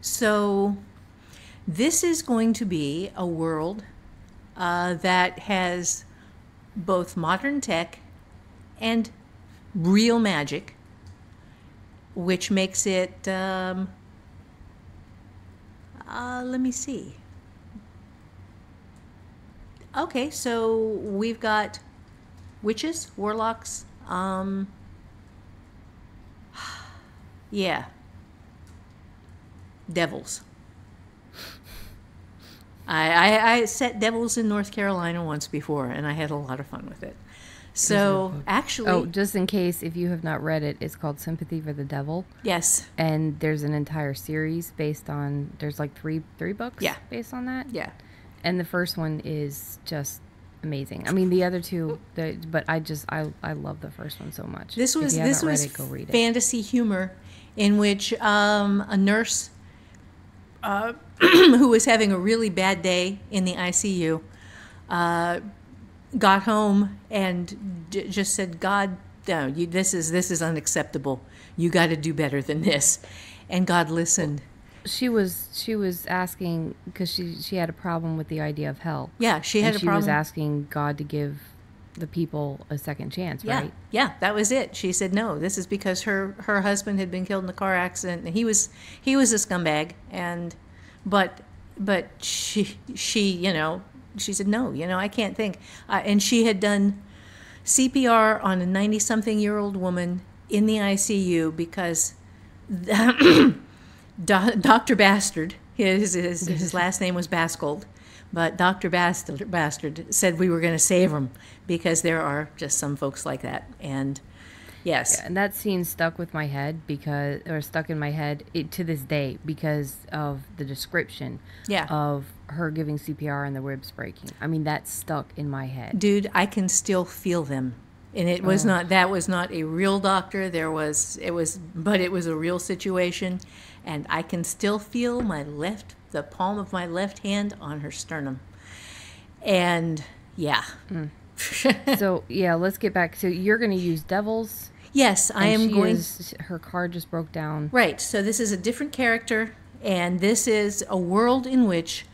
So this is going to be a world that has both modern tech and real magic, which makes it, let me see. Okay, so we've got witches, warlocks, yeah, devils. I set devils in North Carolina once before, and I had a lot of fun with it. So, actually... Oh, just in case, if you have not read it, it's called Sympathy for the Devil. Yes. And there's an entire series based on... There's like three books based on that. Yeah. And the first one is just amazing. I mean, the other two... But I love the first one so much. This was if you haven't read it, go read it. Fantasy humor in which a nurse who was having a really bad day in the ICU got home and just said, "God, no, this is unacceptable. You got to do better than this." And God listened. She was asking because she had a problem with the idea of hell. Yeah, she had a problem. She was asking God to give the people a second chance, right? Yeah, that was it. She said no. This is because her husband had been killed in a car accident, and he was a scumbag. And but she she said no. I can't think. And she had done CPR on a 90-something-year-old woman in the ICU because Dr. Bastard, his last name was Baskold, but Dr. Bastard said we were going to save him because there are just some folks like that. And yes. Yeah, and that scene stuck in my head to this day because of the description of her giving CPR and the ribs breaking. I mean, that stuck in my head. Dude, I can still feel them. And it was not a real doctor. But it was a real situation. And I can still feel the palm of my left hand on her sternum. And yeah. So yeah, let's get back. So you're going to use devils. Yes, I am going. Her car just broke down. Right. So this is a different character, and this is a world in which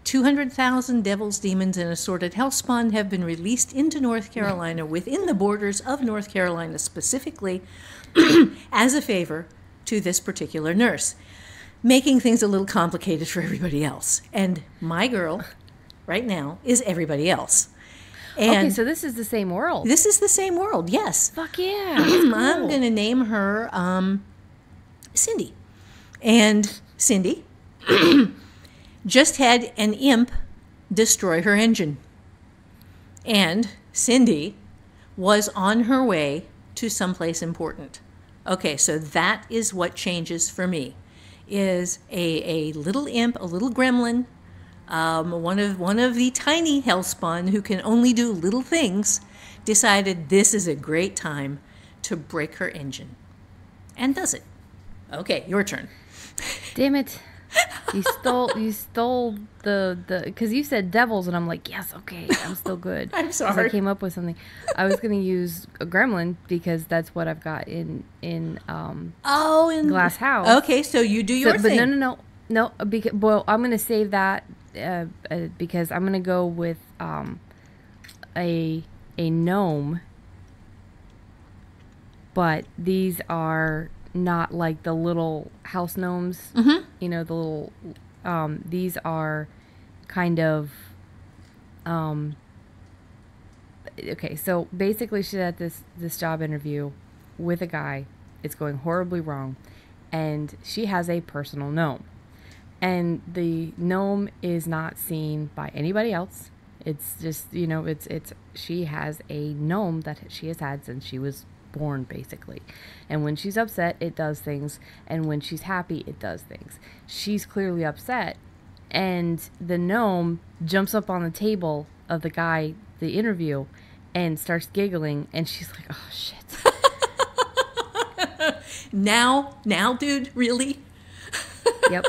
200,000 devils, demons, and assorted hellspawn have been released into North Carolina within the borders of North Carolina specifically as a favor to this particular nurse, making things a little complicated for everybody else. And my girl right now is everybody else. And okay, so this is the same world. This is the same world, yes. Fuck yeah. Cool. I'm going to name her Cindy. And Cindy just had an imp destroy her engine. And Cindy was on her way to someplace important. Okay, so that is what changes for me, is a little imp, a little gremlin, one of the tiny hellspawn who can only do little things, decided this is a great time to break her engine. And does it. Okay, your turn. Damn it. You stole the because you said devils, and I'm like, yes, okay, I'm still good. I'm 'Cause sorry. I came up with something. I was gonna use a gremlin because that's what I've got in Oh, and Glass House. Okay, so you do your But thing. no. Because well, I'm gonna save that because I'm gonna go with a gnome. But these are not like the little house gnomes. Mm-hmm. You know, the little. These are kind of. Okay, so basically, she's at this job interview with a guy. It's going horribly wrong, and she has a personal gnome, and the gnome is not seen by anybody else. It's just it's she has a gnome that she has had since she was born, basically. And when she's upset, it does things, and when she's happy, it does things. She's clearly upset, and the gnome jumps up on the table of the guy, the interview, and starts giggling, and she's like, oh shit. Now, dude, really? Yep.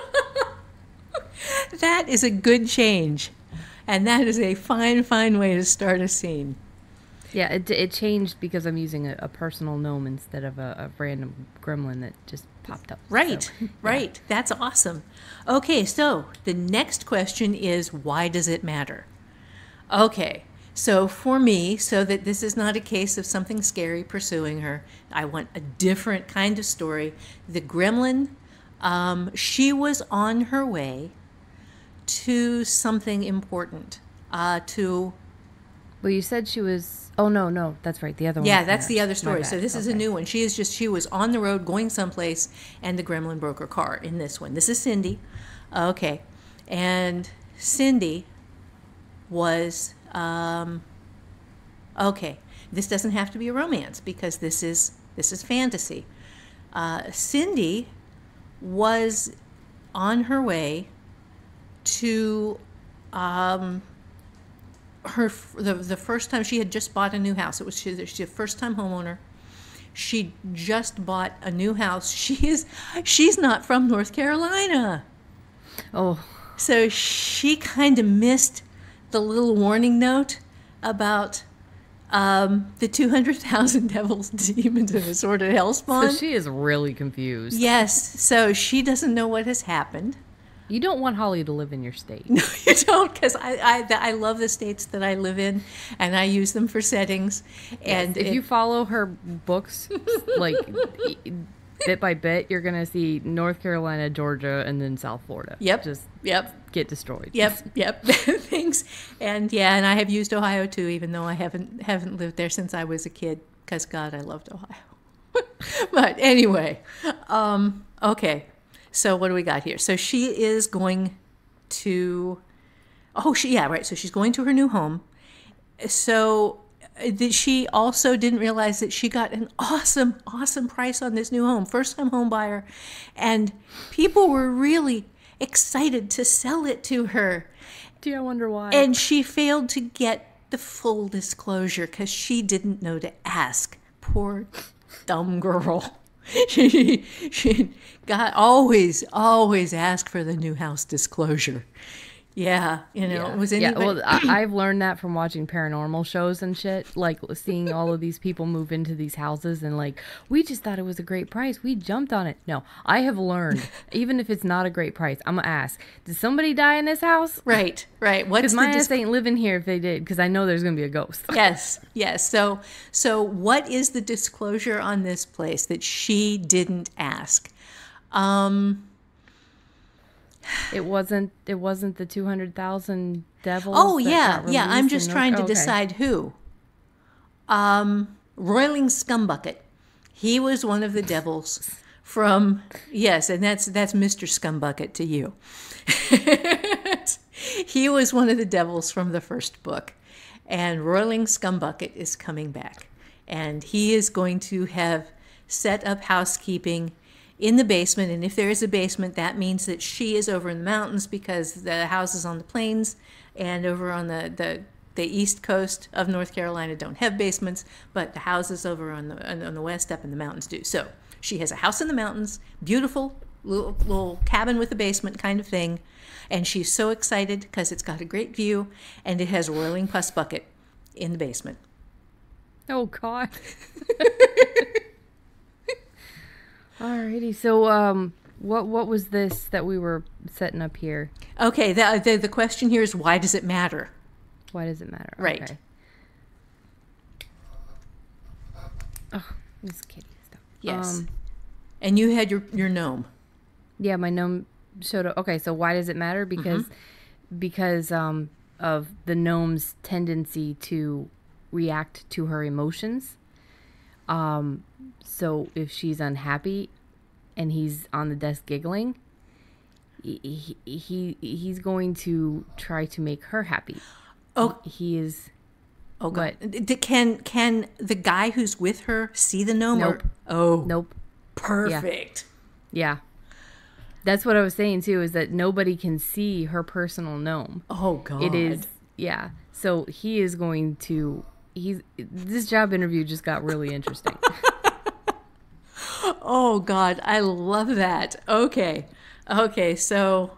That is a good change. And that is a fine way to start a scene. Yeah, it changed because I'm using a personal gnome instead of a random gremlin that just popped up. Right, So, right. That's awesome. Okay, so the next question is, why does it matter? Okay, so for me, so that this is not a case of something scary pursuing her, I want a different kind of story. The gremlin, she was on her way to something important, to... Well, you said she was... Oh, no, that's right. The other one. Yeah, that's the other My story. bad. So this is a new one. She was on the road going someplace, and the gremlin broke her car in this one. This is Cindy. Okay. And Cindy was, okay, this doesn't have to be a romance because this is fantasy. Cindy was on her way to the first time she had just bought a new house. It was she's a first time homeowner. She just bought a new house. She's not from North Carolina. Oh. So she kind of missed the little warning note about the 200,000 devils, demons, and assorted hellspawn. So she is really confused. Yes. So she doesn't know what has happened. You don't want Holly to live in your state. No, you don't, because I love the states that I live in, and I use them for settings. And if you follow her books, like bit by bit, you're gonna see North Carolina, Georgia, and then South Florida. Yep. Just Yep. get destroyed. Yep. Thanks. And yeah, and I have used Ohio too, even though I haven't lived there since I was a kid, because God, I loved Ohio. But anyway, okay. So what do we got here? So she is going to, so she's going to her new home. So she also didn't realize that she got an awesome price on this new home, first time home buyer, and people were really excited to sell it to her. Gee, I wonder why. And she failed to get the full disclosure because she didn't know to ask. Poor dumb girl. She got always ask for the new house disclosure. Yeah, it was anybody. Yeah, well, I've learned that from watching paranormal shows and shit, like seeing all of these people move into these houses and like, we just thought it was a great price. We jumped on it. No, I have learned, even if it's not a great price, I'm going to ask, did somebody die in this house? Right. Because my ass ain't living here if they did, because I know there's going to be a ghost. Yes. So what is the disclosure on this place that she didn't ask? It wasn't the 200,000 devils. Oh, that yeah. got Yeah, I'm released just in trying to okay. decide who. Roiling Scumbucket. He was one of the devils from, yes, and that's Mr. Scumbucket to you. He was one of the devils from the first book. And Roiling Scumbucket is coming back. And he is going to have set up housekeeping in the basement, and if there is a basement, that means that she is over in the mountains because the house is on the plains, and over on the east coast of North Carolina don't have basements, but the houses over on the west up in the mountains do. So she has a house in the mountains, beautiful, little cabin with a basement kind of thing. And she's so excited because it's got a great view and it has a rolling pus bucket in the basement. Oh, God. Alrighty. So, what was this that we were setting up here? Okay, the question here is, why does it matter? Why does it matter? Right. Okay. Oh, this kitty stuff. Yes. And you had your gnome. Yeah, my gnome showed up. Okay, so why does it matter? Because of the gnome's tendency to react to her emotions. So if she's unhappy and he's on the desk giggling, he's going to try to make her happy. Oh, he is. Oh, God. Can the guy who's with her see the gnome? Nope. Nope. Perfect. Yeah. That's what I was saying too, is that nobody can see her personal gnome. Oh, God. It is, yeah. So he is going to, this job interview just got really interesting. Oh, God. I love that. Okay. So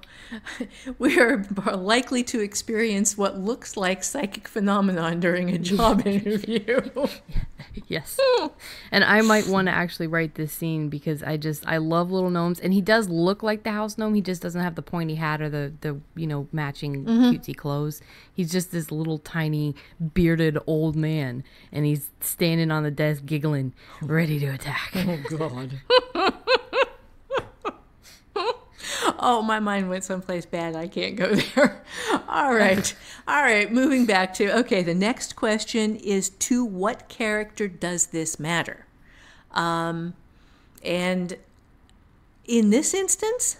we are likely to experience what looks like psychic phenomenon during a job interview. Yes. And I might want to actually write this scene because I love little gnomes, and he does look like the house gnome. He just doesn't have the pointy hat or the matching cutesy clothes. He's just this little tiny bearded old man, and he's standing on the desk giggling, ready to attack. Oh, God. Oh, my mind went someplace bad. I can't go there. All right. Moving back to, the next question is, to what character does this matter? And in this instance,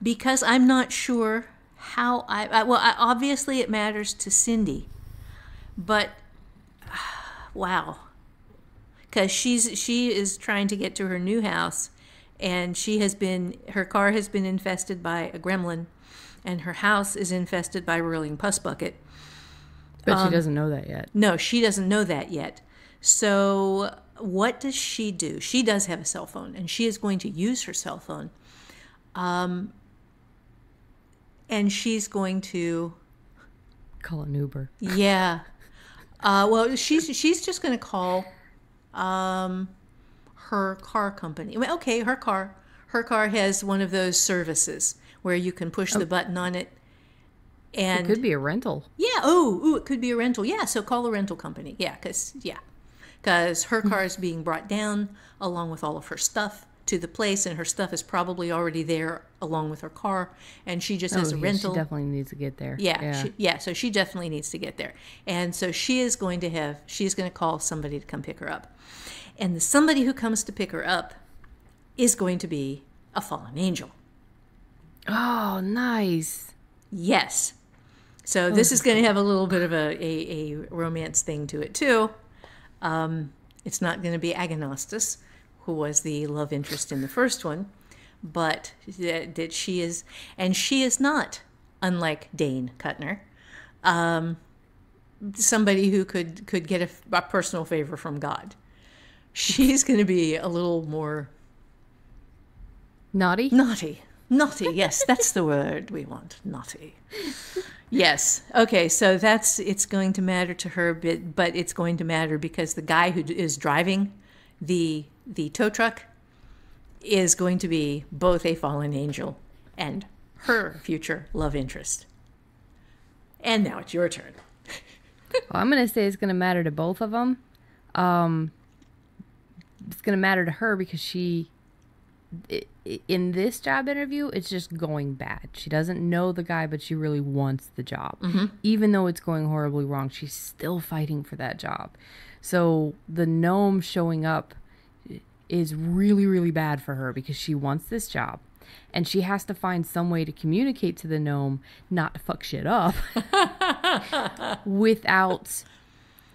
because I'm not sure how obviously it matters to Cindy, but wow. Because she is trying to get to her new house, and her car has been infested by a gremlin, and her house is infested by a rolling pus bucket. But she doesn't know that yet. No, she doesn't know that yet. So what does she do? She does have a cell phone, and she is going to use her cell phone. And she's going to call an Uber. Yeah. She's just going to call her car company. Okay, her car has one of those services where you can push the button on it, and it could be a rental. Yeah. It could be a rental. Yeah. So call the rental company. Yeah, because her car is being brought down along with all of her stuff to the place, and her stuff is probably already there along with her car, and she just has a rental. She definitely needs to get there. Yeah. So she definitely needs to get there, and so she's going to call somebody to come pick her up. And the somebody who comes to pick her up is going to be a fallen angel. Oh, nice. Yes. So this is going to have a little bit of a romance thing to it, too. It's not going to be Agnostus, who was the love interest in the first one, but that she is, and she is not, unlike Dane Kuttner, somebody who could get a personal favor from God. She's going to be a little more naughty. Naughty, yes, that's the word we want. Naughty. Yes. Okay, so it's going to matter to her, but it's going to matter because the guy who is driving the tow truck is going to be both a fallen angel and her future love interest. And now it's your turn. Well, I'm going to say it's going to matter to both of them. It's going to matter to her because in this job interview, it's just going bad. She doesn't know the guy, but she really wants the job. Mm-hmm. Even though it's going horribly wrong, she's still fighting for that job. So the gnome showing up is really, really bad for her because she wants this job. And she has to find some way to communicate to the gnome not to fuck shit up without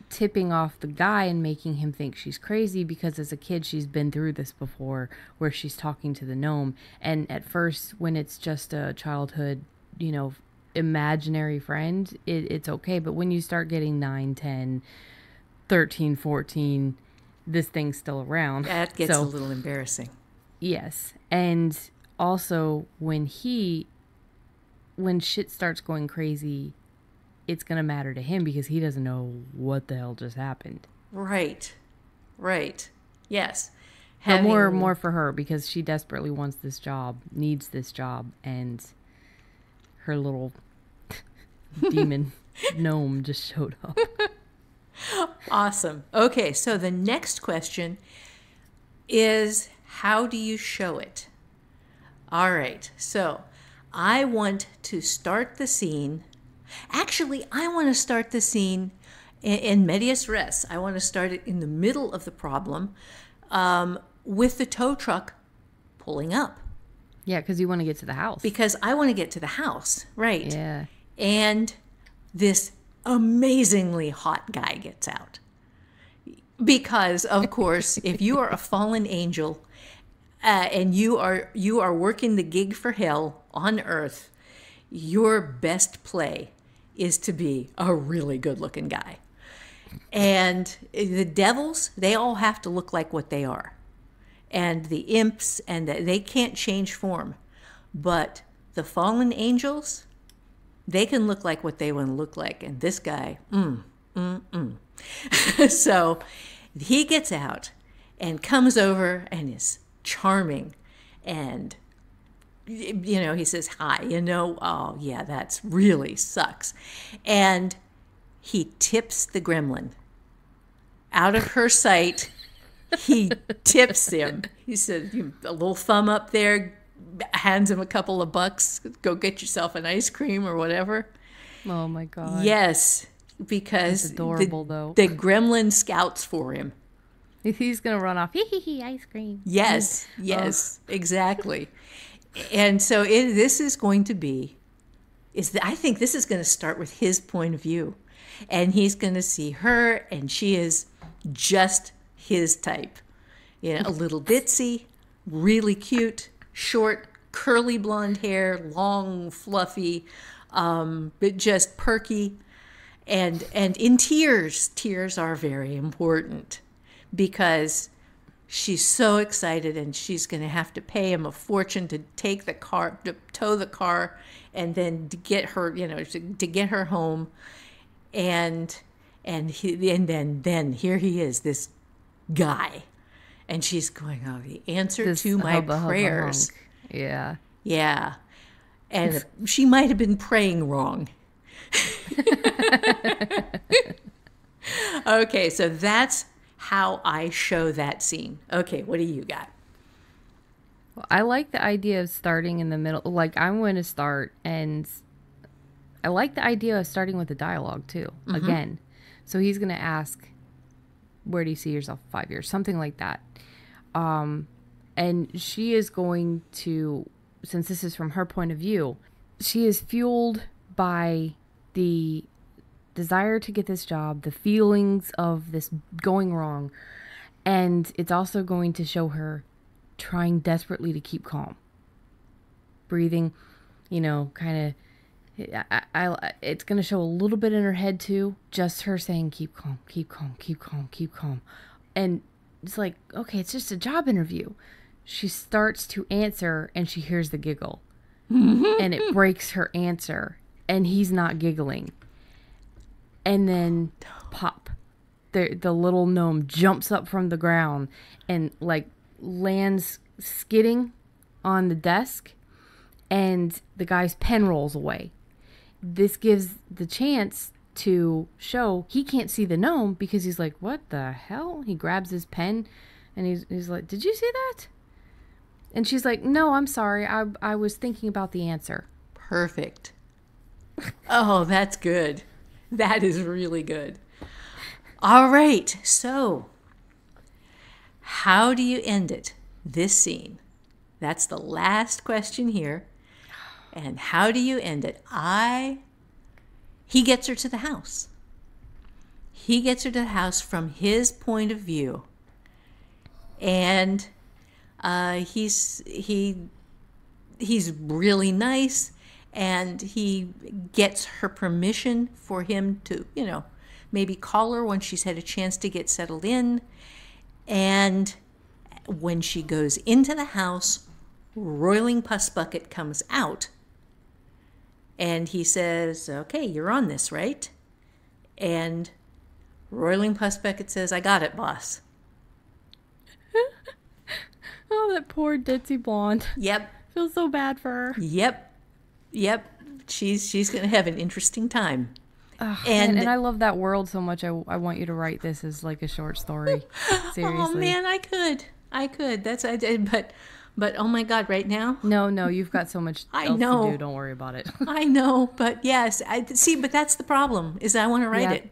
tipping off the guy and making him think she's crazy, because as a kid she's been through this before where she's talking to the gnome, and at first when it's just a childhood imaginary friend, it's okay, but when you start getting 9, 10, 13, 14, this thing's still around. That gets a So, little embarrassing. yes. And also when shit starts going crazy, it's going to matter to him because he doesn't know what the hell just happened. Right. Yes. But more for her because she desperately wants this job, needs this job, and her little demon gnome just showed up. Awesome. Okay, so the next question is, how do you show it? All right, so I want to start the scene. Actually, I want to start the scene in medias res. I want to start it in the middle of the problem with the tow truck pulling up. Yeah, because you want to get to the house. Because I want to get to the house, right? Yeah. And this amazingly hot guy gets out. Because, of course, if you are a fallen angel and you are working the gig for hell on Earth, your best play is to be a really good-looking guy. And the devils, they all have to look like what they are. And the imps, and they can't change form. But the fallen angels, they can look like what they want to look like. And this guy, So he gets out and comes over and is charming. And, he says, hi, oh, yeah, that's really sucks. And he tips the gremlin out of her sight. He tips him. He said, a little thumb up there, hands him a couple of bucks, go get yourself an ice cream or whatever. Oh, my God. Yes, because That's adorable, though. The gremlin scouts for him. He's going to run off. Hee, ice cream. Yes, exactly. And so this is going to be, I think this is going to start with his point of view. And he's going to see her, and she is just his type. A little ditzy, really cute, short, curly blonde hair, long, fluffy, but just perky. And in tears. Tears are very important because she's so excited and she's going to have to pay him a fortune to take the car, to tow the car, and then to get her, to get her home. And then here he is, this guy. And she's going, oh, the answer This to my hubba prayers. hunk. Yeah. Yeah. And she might have been praying wrong. Okay, so that's how I show that scene. Okay, what do you got? Well, I like the idea of starting in the middle. Like, I'm going to start, and I like the idea of starting with the dialogue, too. Mm-hmm. Again. So he's going to ask, where do you see yourself in 5 years? Something like that. And she is going to, since this is from her point of view, she is fueled by the desire to get this job, the feelings of this going wrong, and it's also going to show her trying desperately to keep calm, breathing, kind of. It's going to show a little bit in her head too, just her saying keep calm, keep calm, keep calm, keep calm. And it's like, okay, it's just a job interview. She starts to answer and she hears the giggle. And it breaks her answer, and he's not giggling. And then pop, the little gnome jumps up from the ground and like lands skidding on the desk, and the guy's pen rolls away. This gives the chance to show he can't see the gnome because he's like, what the hell? He grabs his pen and he's like, did you see that? And she's like, no, I'm sorry. I was thinking about the answer. Perfect. Oh, that's good. That is really good. All right. So, how do you end it? This scene. That's the last question here. And how do you end it? He gets her to the house. He gets her to the house from his point of view. And he's really nice, and he gets her permission for him to, maybe call her when she's had a chance to get settled in. And when she goes into the house, Roiling Puss Bucket comes out. And he says, okay, you're on this, right? And Roiling Puss Bucket says, I got it, boss. Oh, that poor ditzy blonde. Yep. Feel so bad for her. Yep. She's going to have an interesting time. And I love that world so much. I want you to write this as like a short story. Seriously. Oh man, I could. That's I did, but oh my God, right now? No, you've got so much I else know. to do. Don't worry about it. I know, but yes, but that's the problem. Is I want to write it.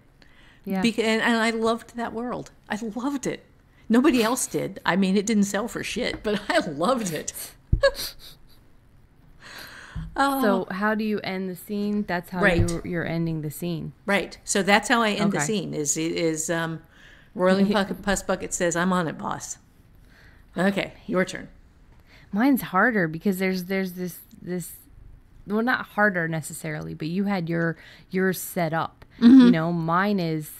Yeah. And I loved that world. I loved it. Nobody else did. I mean, it didn't sell for shit, but I loved it. So how do you end the scene? That's how Right. you're ending the scene. Right. So that's how I end the Okay. scene. Is Roiling Puss Bucket says, "I'm on it, boss." Okay, your turn. Mine's harder because there's this well, not harder necessarily, but you had yours set up. You know, mine is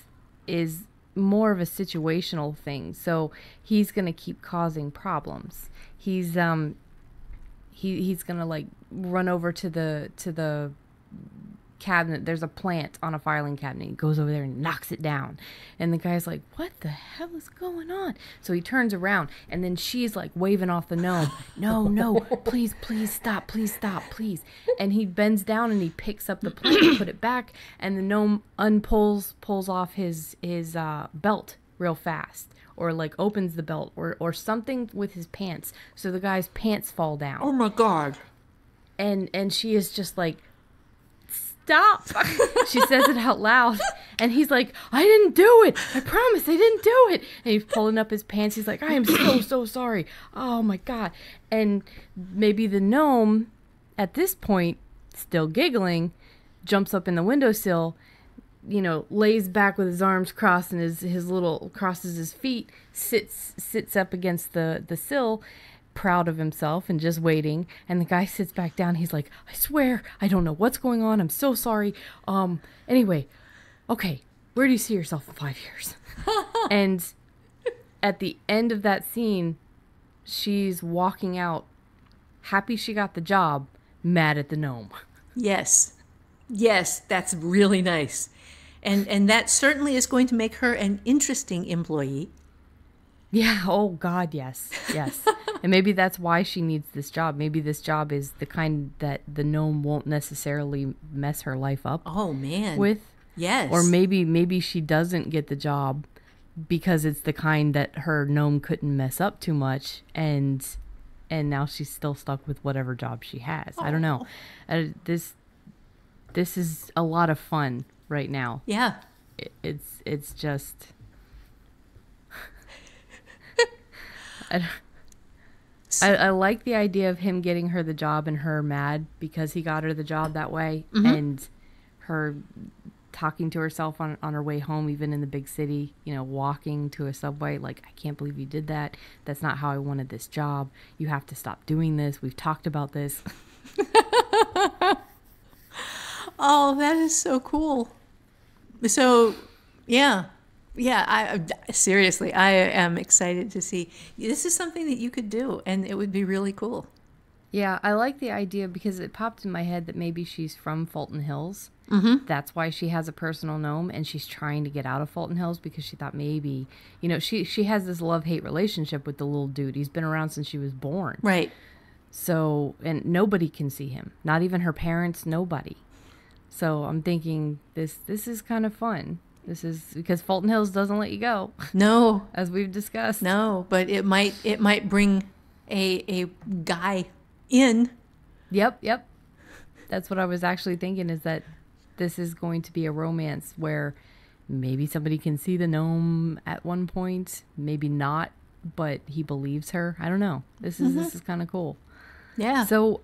more of a situational thing. So he's gonna keep causing problems. He's gonna like run over to the cabinet. There's a plant on a filing cabinet. He goes over there and knocks it down, and the guy's like, what the hell is going on? So he turns around, and then she's like waving off the gnome. No, please stop, please, and he bends down and he picks up the plant and put it back, and the gnome pulls off his belt real fast, or like opens the belt, or something with his pants, so the guy's pants fall down. Oh my God. And she is just like, stop. She says it out loud, and he's like, I didn't do it, I promise I didn't do it. And he's pulling up his pants. He's like, I am so sorry. Oh my God. And maybe the gnome at this point, still giggling, jumps up in the windowsill, you know, lays back with his arms crossed and his little crosses his feet, sits up against the sill, proud of himself and just waiting. And the guy sits back down. He's like, I swear I don't know what's going on, I'm so sorry. Anyway, okay, where do you see yourself in 5 years? And at the end of that scene, she's walking out happy she got the job, mad at the gnome. Yes, that's really nice. And that certainly is going to make her an interesting employee. Yeah, oh God, yes. And maybe that's why she needs this job. Maybe this job is the kind that the gnome won't necessarily mess her life up Oh man. with. Yes. Or maybe she doesn't get the job because it's the kind that her gnome couldn't mess up too much, and now she's still stuck with whatever job she has. I don't know. This is a lot of fun right now. Yeah. It's just I like the idea of him getting her the job and her mad because he got her the job that way, and her talking to herself on her way home, even in the big city, you know, walking to a subway, like, I can't believe you did that. That's not how I wanted this job. You have to stop doing this. We've talked about this. Oh, that is so cool. So, yeah. I seriously, I am excited to see. This is something that you could do, and it would be really cool. Yeah, I like the idea because it popped in my head that maybe she's from Fulton Hills. That's why she has a personal gnome, and she's trying to get out of Fulton Hills because she thought maybe, you know, she has this love-hate relationship with the little dude. He's been around since she was born. Right. So, and nobody can see him. Not even her parents, nobody. So I'm thinking this is kind of fun. This is because Fulton Hills doesn't let you go, No, as we've discussed. no, but it might bring a guy in. Yep. That's what I was actually thinking, is that this is going to be a romance where maybe somebody can see the gnome at one point, maybe not, but he believes her. I don't know. This is kind of cool. Yeah. So,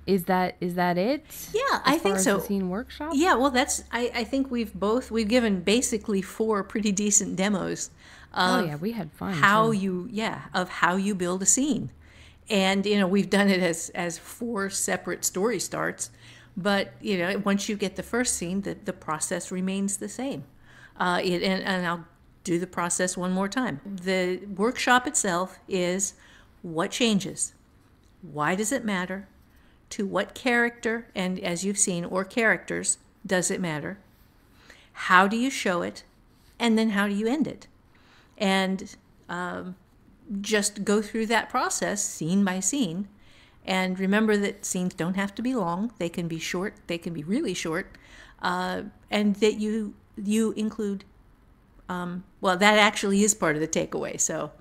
is that it? Yeah, I As far think as so. the scene workshop? Yeah, well, I think we've given basically 4 pretty decent demos. Oh yeah, we had fun. How too. how you build a scene. And, you know, we've done it as 4 separate story starts. But, you know, once you get the first scene, the process remains the same. And I'll do the process one more time. The workshop itself is what changes, why does it matter, to what character, and as you've seen, or characters, does it matter, how do you show it, and then how do you end it. And just go through that process scene by scene. And remember that scenes don't have to be long. They can be short. They can be really short. And that you include, well, that actually is part of the takeaway. So,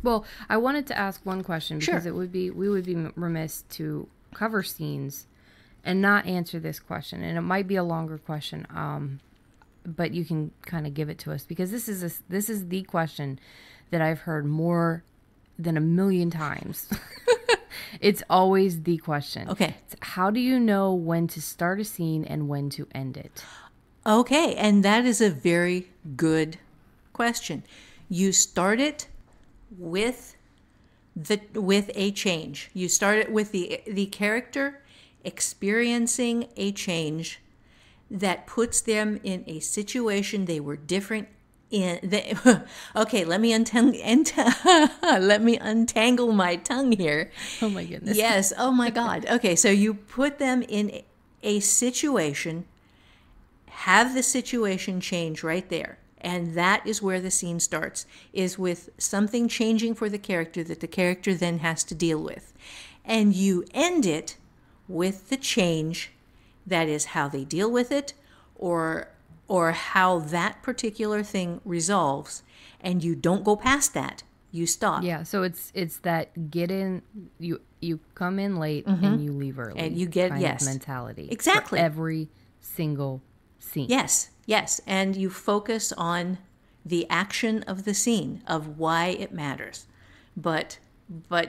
well, I wanted to ask one question because Sure. we would be remiss to cover scenes and not answer this question. And it might be a longer question, but you can kind of give it to us because this is the question that I've heard more than 1,000,000 times. It's always the question. Okay. It's how do you know when to start a scene and when to end it? Okay, and that is a very good question. You start it with a change. You start it with the character experiencing a change that puts them in a situation they were different in. Okay, let me untangle my tongue here. Oh my goodness. Yes. Oh my God. Okay, so you put them in a situation, have the situation change right there. And that is where the scene starts, is with something changing for the character that the character then has to deal with. And you end it with the change that is how they deal with it or how that particular thing resolves. And you don't go past that. You stop. Yeah, so it's that get in, you come in late and you leave early. And you get, kind yes. of mentality. Exactly. For every single scene. Yes, yes. And you focus on the action of the scene, of why it matters. But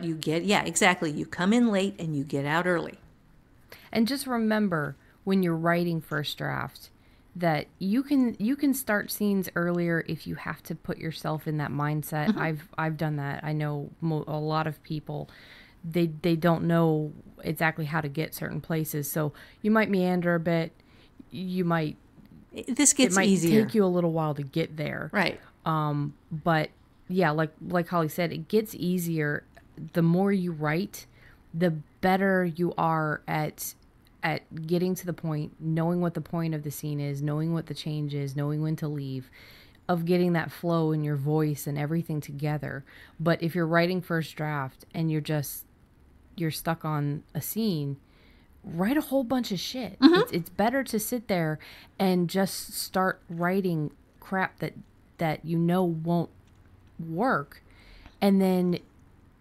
you get, yeah, exactly. You come in late and you get out early. And just remember when you're writing first draft that you can start scenes earlier if you have to put yourself in that mindset. I've done that. I know a lot of people they don't know exactly how to get certain places, so you might meander a bit. This gets it might easier. take you a little while to get there. Right. But yeah, like Holly said, it gets easier the more you write, the better you are at getting to the point, knowing what the point of the scene is, knowing what the change is, knowing when to leave, of getting that flow in your voice and everything together. But if you're writing first draft and you're stuck on a scene, write a whole bunch of shit. It's better to sit there and just start writing crap that you know won't work, and then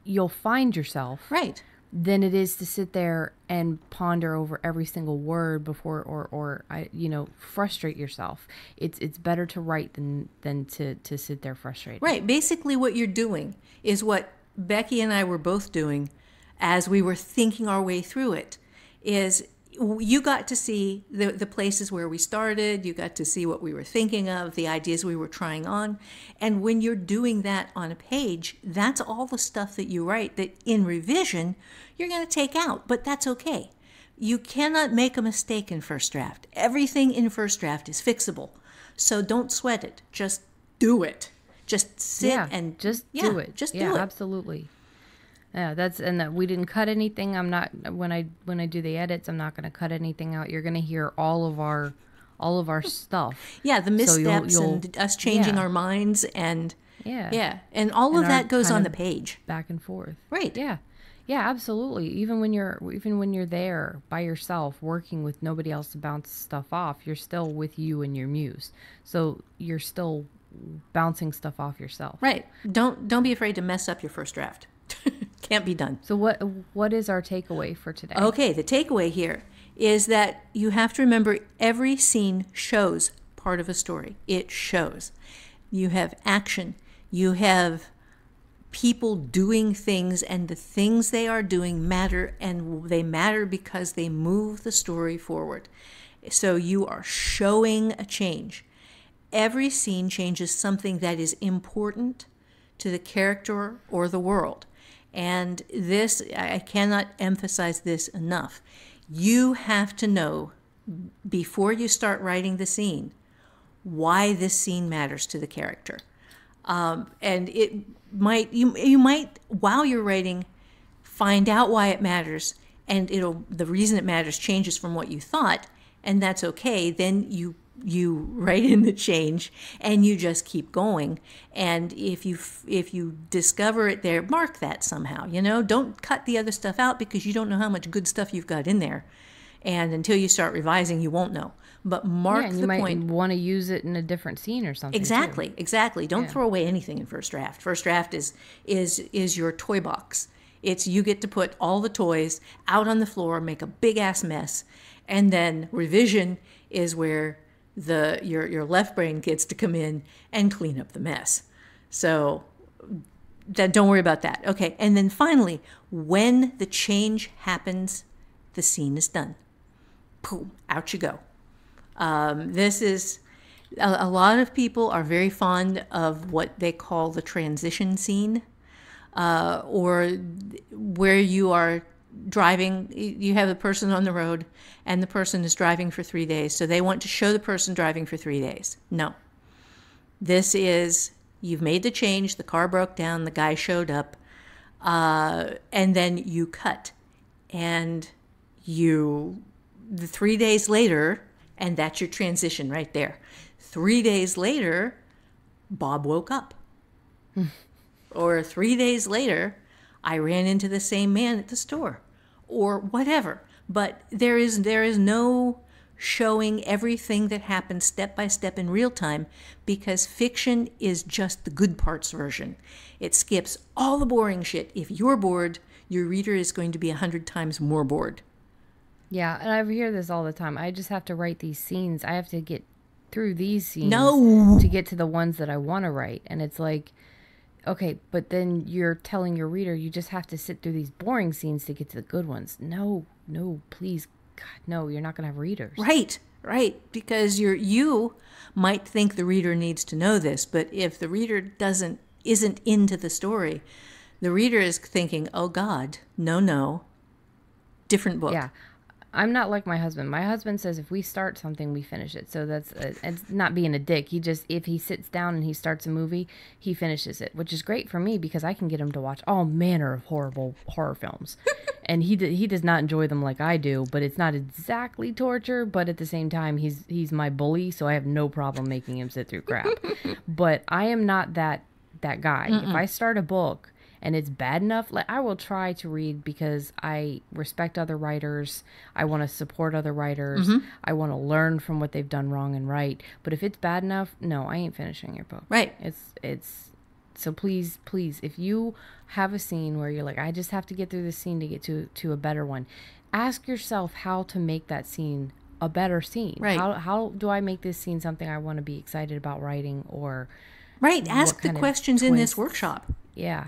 you'll find yourself. Right. Than it is to sit there and ponder over every single word before or frustrate yourself. It's better to write than to sit there frustrated. Right. Basically what you're doing is what Becky and I were both doing as we were thinking our way through it, is you got to see the places where we started, you got to see what we were thinking of, the ideas we were trying on. And when you're doing that on a page, that's all the stuff that you write that in revision, you're going to take out, but that's okay. You cannot make a mistake in first draft. Everything in first draft is fixable. So don't sweat it. Just do it. Just sit and do it. Just do it. Absolutely. Yeah, that we didn't cut anything. I'm not when I do the edits, I'm not going to cut anything out. You're going to hear all of our stuff. Yeah, the missteps you'll and us changing our minds and and all of that goes on the page. Back and forth. Right. Yeah. Yeah, absolutely. Even when you're there by yourself working with nobody else to bounce stuff off, you're still with you and your muse. So you're still bouncing stuff off yourself. Right. Don't be afraid to mess up your first draft. Can't be done. So what is our takeaway for today? Okay, the takeaway here is that you have to remember every scene shows part of a story. It shows. You have action. You have people doing things, and the things they are doing matter, and they matter because they move the story forward. So you are showing a change. Every scene changes something that is important to the character or the world. And this, I cannot emphasize this enough. You have to know before you start writing the scene why this scene matters to the character. And you might, while you're writing, find out why it matters, and the reason it matters changes from what you thought, and that's okay. Then you write in the change, and you just keep going. And if you discover it there, mark that somehow. Don't cut the other stuff out, because you don't know how much good stuff you've got in there, and until you start revising, you won't know. But mark and the you might point. want to use it in a different scene or something. Exactly. Don't throw away anything in first draft. First draft is your toy box. It's, you get to put all the toys out on the floor, make a big ass mess, and then revision is where your left brain gets to come in and clean up the mess. So don't worry about that. Okay, and then finally, when the change happens, the scene is done. Boom, out you go. This is, a lot of people are very fond of what they call the transition scene, or where you are driving, you have a person on the road and the person is driving for 3 days. So they want to show the person driving for 3 days. No. This is, you've made the change, the car broke down, the guy showed up, and then you cut. And the 3 days later, and that's your transition right there. 3 days later, Bob woke up. Or 3 days later, I ran into the same man at the store, or whatever. But there is no showing everything that happens step by step in real time, because fiction is just the good parts version. It skips all the boring shit. If you're bored, your reader is going to be 100 times more bored. Yeah, and I hear this all the time. I just have to write these scenes. I have to get through these scenes to get to the ones that I want to write. And it's like, okay, but then you're telling your reader you just have to sit through these boring scenes to get to the good ones. No, please, God, no, you're not going to have readers. Right, because you might think the reader needs to know this, but if the reader isn't into the story, the reader is thinking, oh God, no, different book. Yeah. I'm not like my husband. My husband says if we start something, we finish it. So that's it's not being a dick. If he sits down and he starts a movie, he finishes it, which is great for me because I can get him to watch all manner of horrible horror films. And he does not enjoy them like I do, but it's not exactly torture, but at the same time he's my bully, so I have no problem making him sit through crap. But I am not that guy. If I start a book and it's bad enough, like, I will try to read because I respect other writers. I want to support other writers. I want to learn from what they've done wrong and right. But if it's bad enough, no, I ain't finishing your book. Right. It's so please, if you have a scene where you're like, I just have to get through this scene to get to a better one, ask yourself how to make that scene a better scene. Right. How do I make this scene something I want to be excited about writing, or right? Ask the questions in this workshop. Yeah.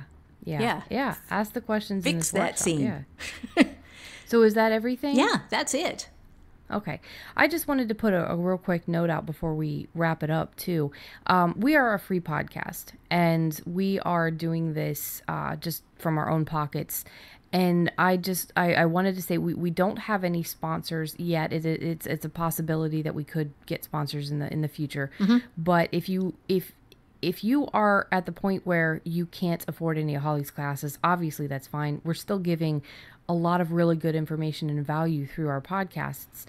Ask the questions in this workshop. Fix that scene. Yeah. So is that everything? Yeah, that's it. Okay. I just wanted to put a real quick note out before we wrap it up, too. We are a free podcast, and we are doing this just from our own pockets. And I wanted to say we don't have any sponsors yet. It's a possibility that we could get sponsors in the future. But if you are at the point where you can't afford any of Holly's classes, obviously that's fine. We're still giving a lot of really good information and value through our podcasts.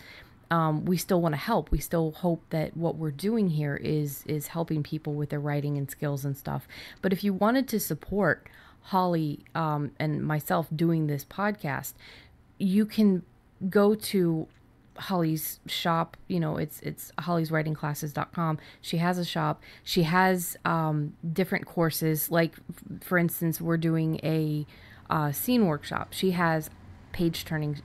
We still want to help. We still hope that what we're doing here is helping people with their writing and skills and stuff. But if you wanted to support Holly and myself doing this podcast, you can go to Holly's shop. It's hollyswritingclasses.com. She has a shop. She has different courses. Like, for instance, we're doing a scene workshop. She has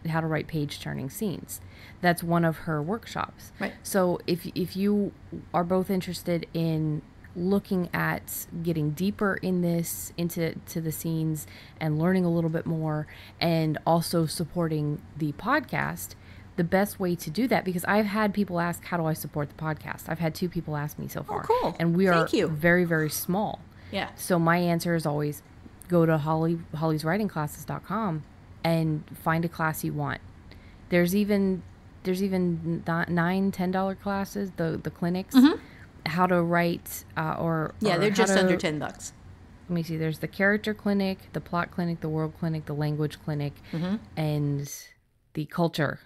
how to write page turning scenes. That's one of her workshops. Right. So if you are both interested in looking at getting deeper into the scenes and learning a little bit more, and also supporting the podcast, the best way to do that, because I've had people ask, how do I support the podcast? I've had 2 people ask me so far. Oh, cool. And we are Thank you. very, very small. Yeah. So my answer is always go to hollyswritingclasses.com and find a class you want. There's even $9-10 classes, the clinics. how to write Yeah, or they're how just to, under $10. let me see, there's the character clinic, the plot clinic, the world clinic, the language clinic, and the culture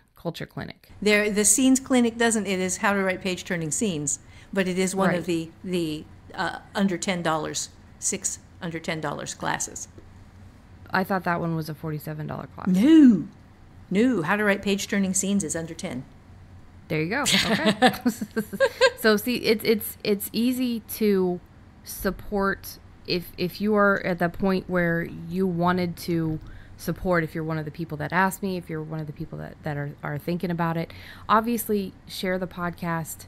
clinic. The scenes clinic doesn't. It is how to write page turning scenes, but it is one of Right. the under $10, 6 under $10 classes. I thought that one was a $47 class. No, how to write page turning scenes is under 10. There you go. Okay. So see, it's easy to support if you are at the point where you wanted to support. If you're one of the people that asked me, if you're one of the people that are thinking about it, obviously share the podcast.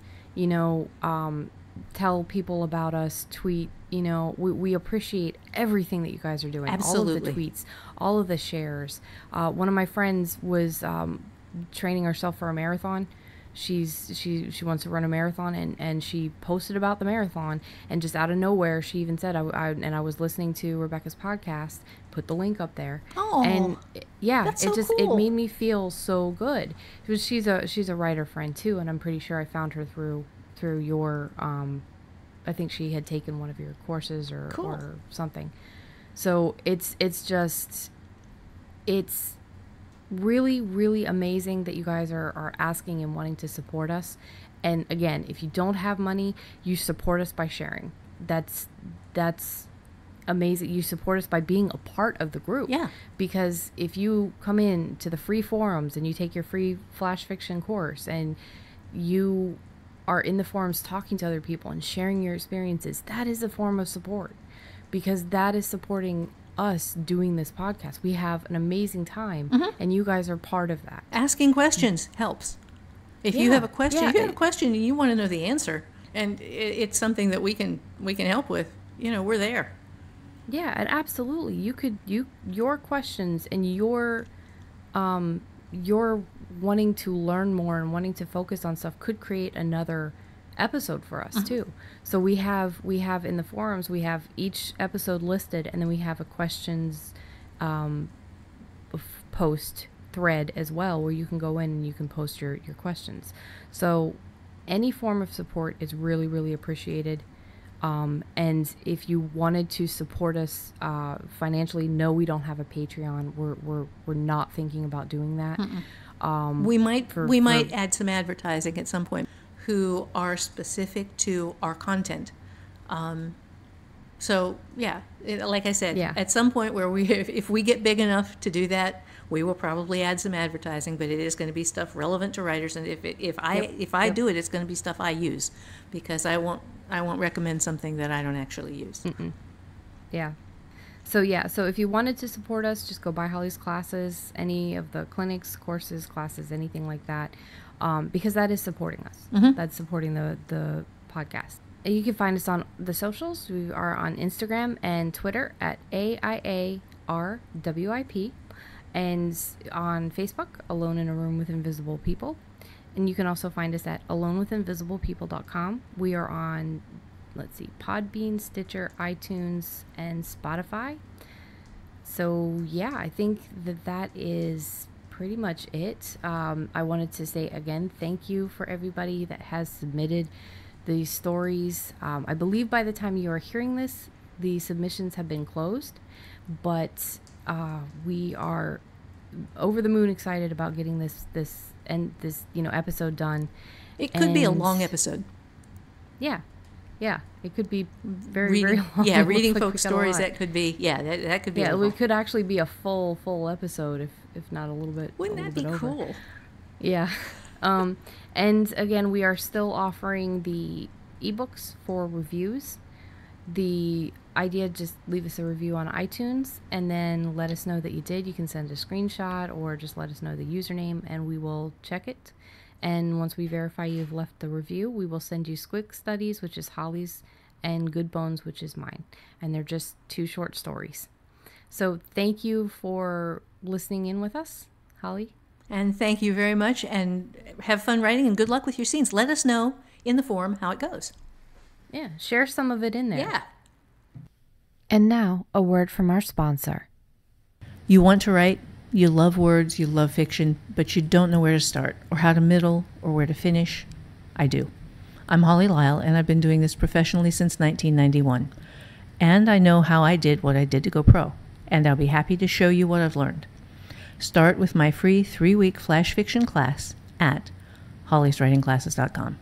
Tell people about us. Tweet. We appreciate everything that you guys are doing. Absolutely. All of the tweets, all of the shares. One of my friends was training herself for a marathon. She wants to run a marathon, and she posted about the marathon, and just out of nowhere she even said I was listening to Rebecca's podcast, put the link up there. Oh, and yeah, that's it so cool. it made me feel so good. She's a writer friend too, and I'm pretty sure I found her through your I think she had taken one of your courses or something. So it's really, really amazing that you guys are asking and wanting to support us. And again, if you don't have money, you support us by sharing. That's amazing. You support us by being a part of the group. Yeah. Because if you come in to the free forums and you take your free flash fiction course and you are in the forums talking to other people and sharing your experiences, that is a form of support, because that is supporting us doing this podcast. We have an amazing time, and you guys are part of that. Asking questions helps. If you have a question, and you want to know the answer, and it's something that we can help with, we're there. Yeah, and absolutely. Your questions and your wanting to learn more and wanting to focus on stuff could create another episode for us too. So we have in the forums, we have each episode listed, and then we have a questions post thread as well, where you can go in and you can post your questions. So any form of support is really, really appreciated. And if you wanted to support us financially, no, we don't have a Patreon. We're not thinking about doing that. We might add some advertising at some point who are specific to our content. So yeah, like I said, at some point where if we get big enough to do that, we will probably add some advertising, but it is going to be stuff relevant to writers. And if I do it, it's going to be stuff I use, because I won't recommend something that I don't actually use. Yeah. So if you wanted to support us, just go buy Holly's classes, any of the clinics, courses, classes, anything like that, because that is supporting us. That's supporting the podcast. You can find us on the socials. We are on Instagram and Twitter at AIARWIP, and on Facebook, Alone in a Room with Invisible People. And you can also find us at alonewithinvisiblepeople.com. We are on, Podbean, Stitcher, iTunes, and Spotify. So yeah, I think that is pretty much it. I wanted to say again, thank you for everybody that has submitted these stories. I believe by the time you are hearing this, the submissions have been closed, but we are over the moon excited about getting this episode done. It could be a long episode. Yeah, it could be very long. Yeah, reading folks' stories, that could be. Yeah, that could be. Yeah, it could actually be a full episode if not a little bit. Wouldn't that be cool? Yeah. And again, we are still offering the ebooks for reviews. The idea, just leave us a review on iTunes and then let us know that you did. You can send a screenshot or just let us know the username and we will check it. And once we verify you've left the review, we will send you Squick Studies, which is Holly's, and Good Bones, which is mine. And they're just 2 short stories. So thank you for listening in with us, Holly. And thank you very much, and have fun writing, and good luck with your scenes. Let us know in the forum how it goes. Yeah, share some of it in there. Yeah. And now, a word from our sponsor. You want to write, you love words, you love fiction, but you don't know where to start, or how to middle, or where to finish. I do. I'm Holly Lisle, and I've been doing this professionally since 1991. And I know how I did what I did to go pro, and I'll be happy to show you what I've learned. Start with my free 3-week flash fiction class at hollyswritingclasses.com.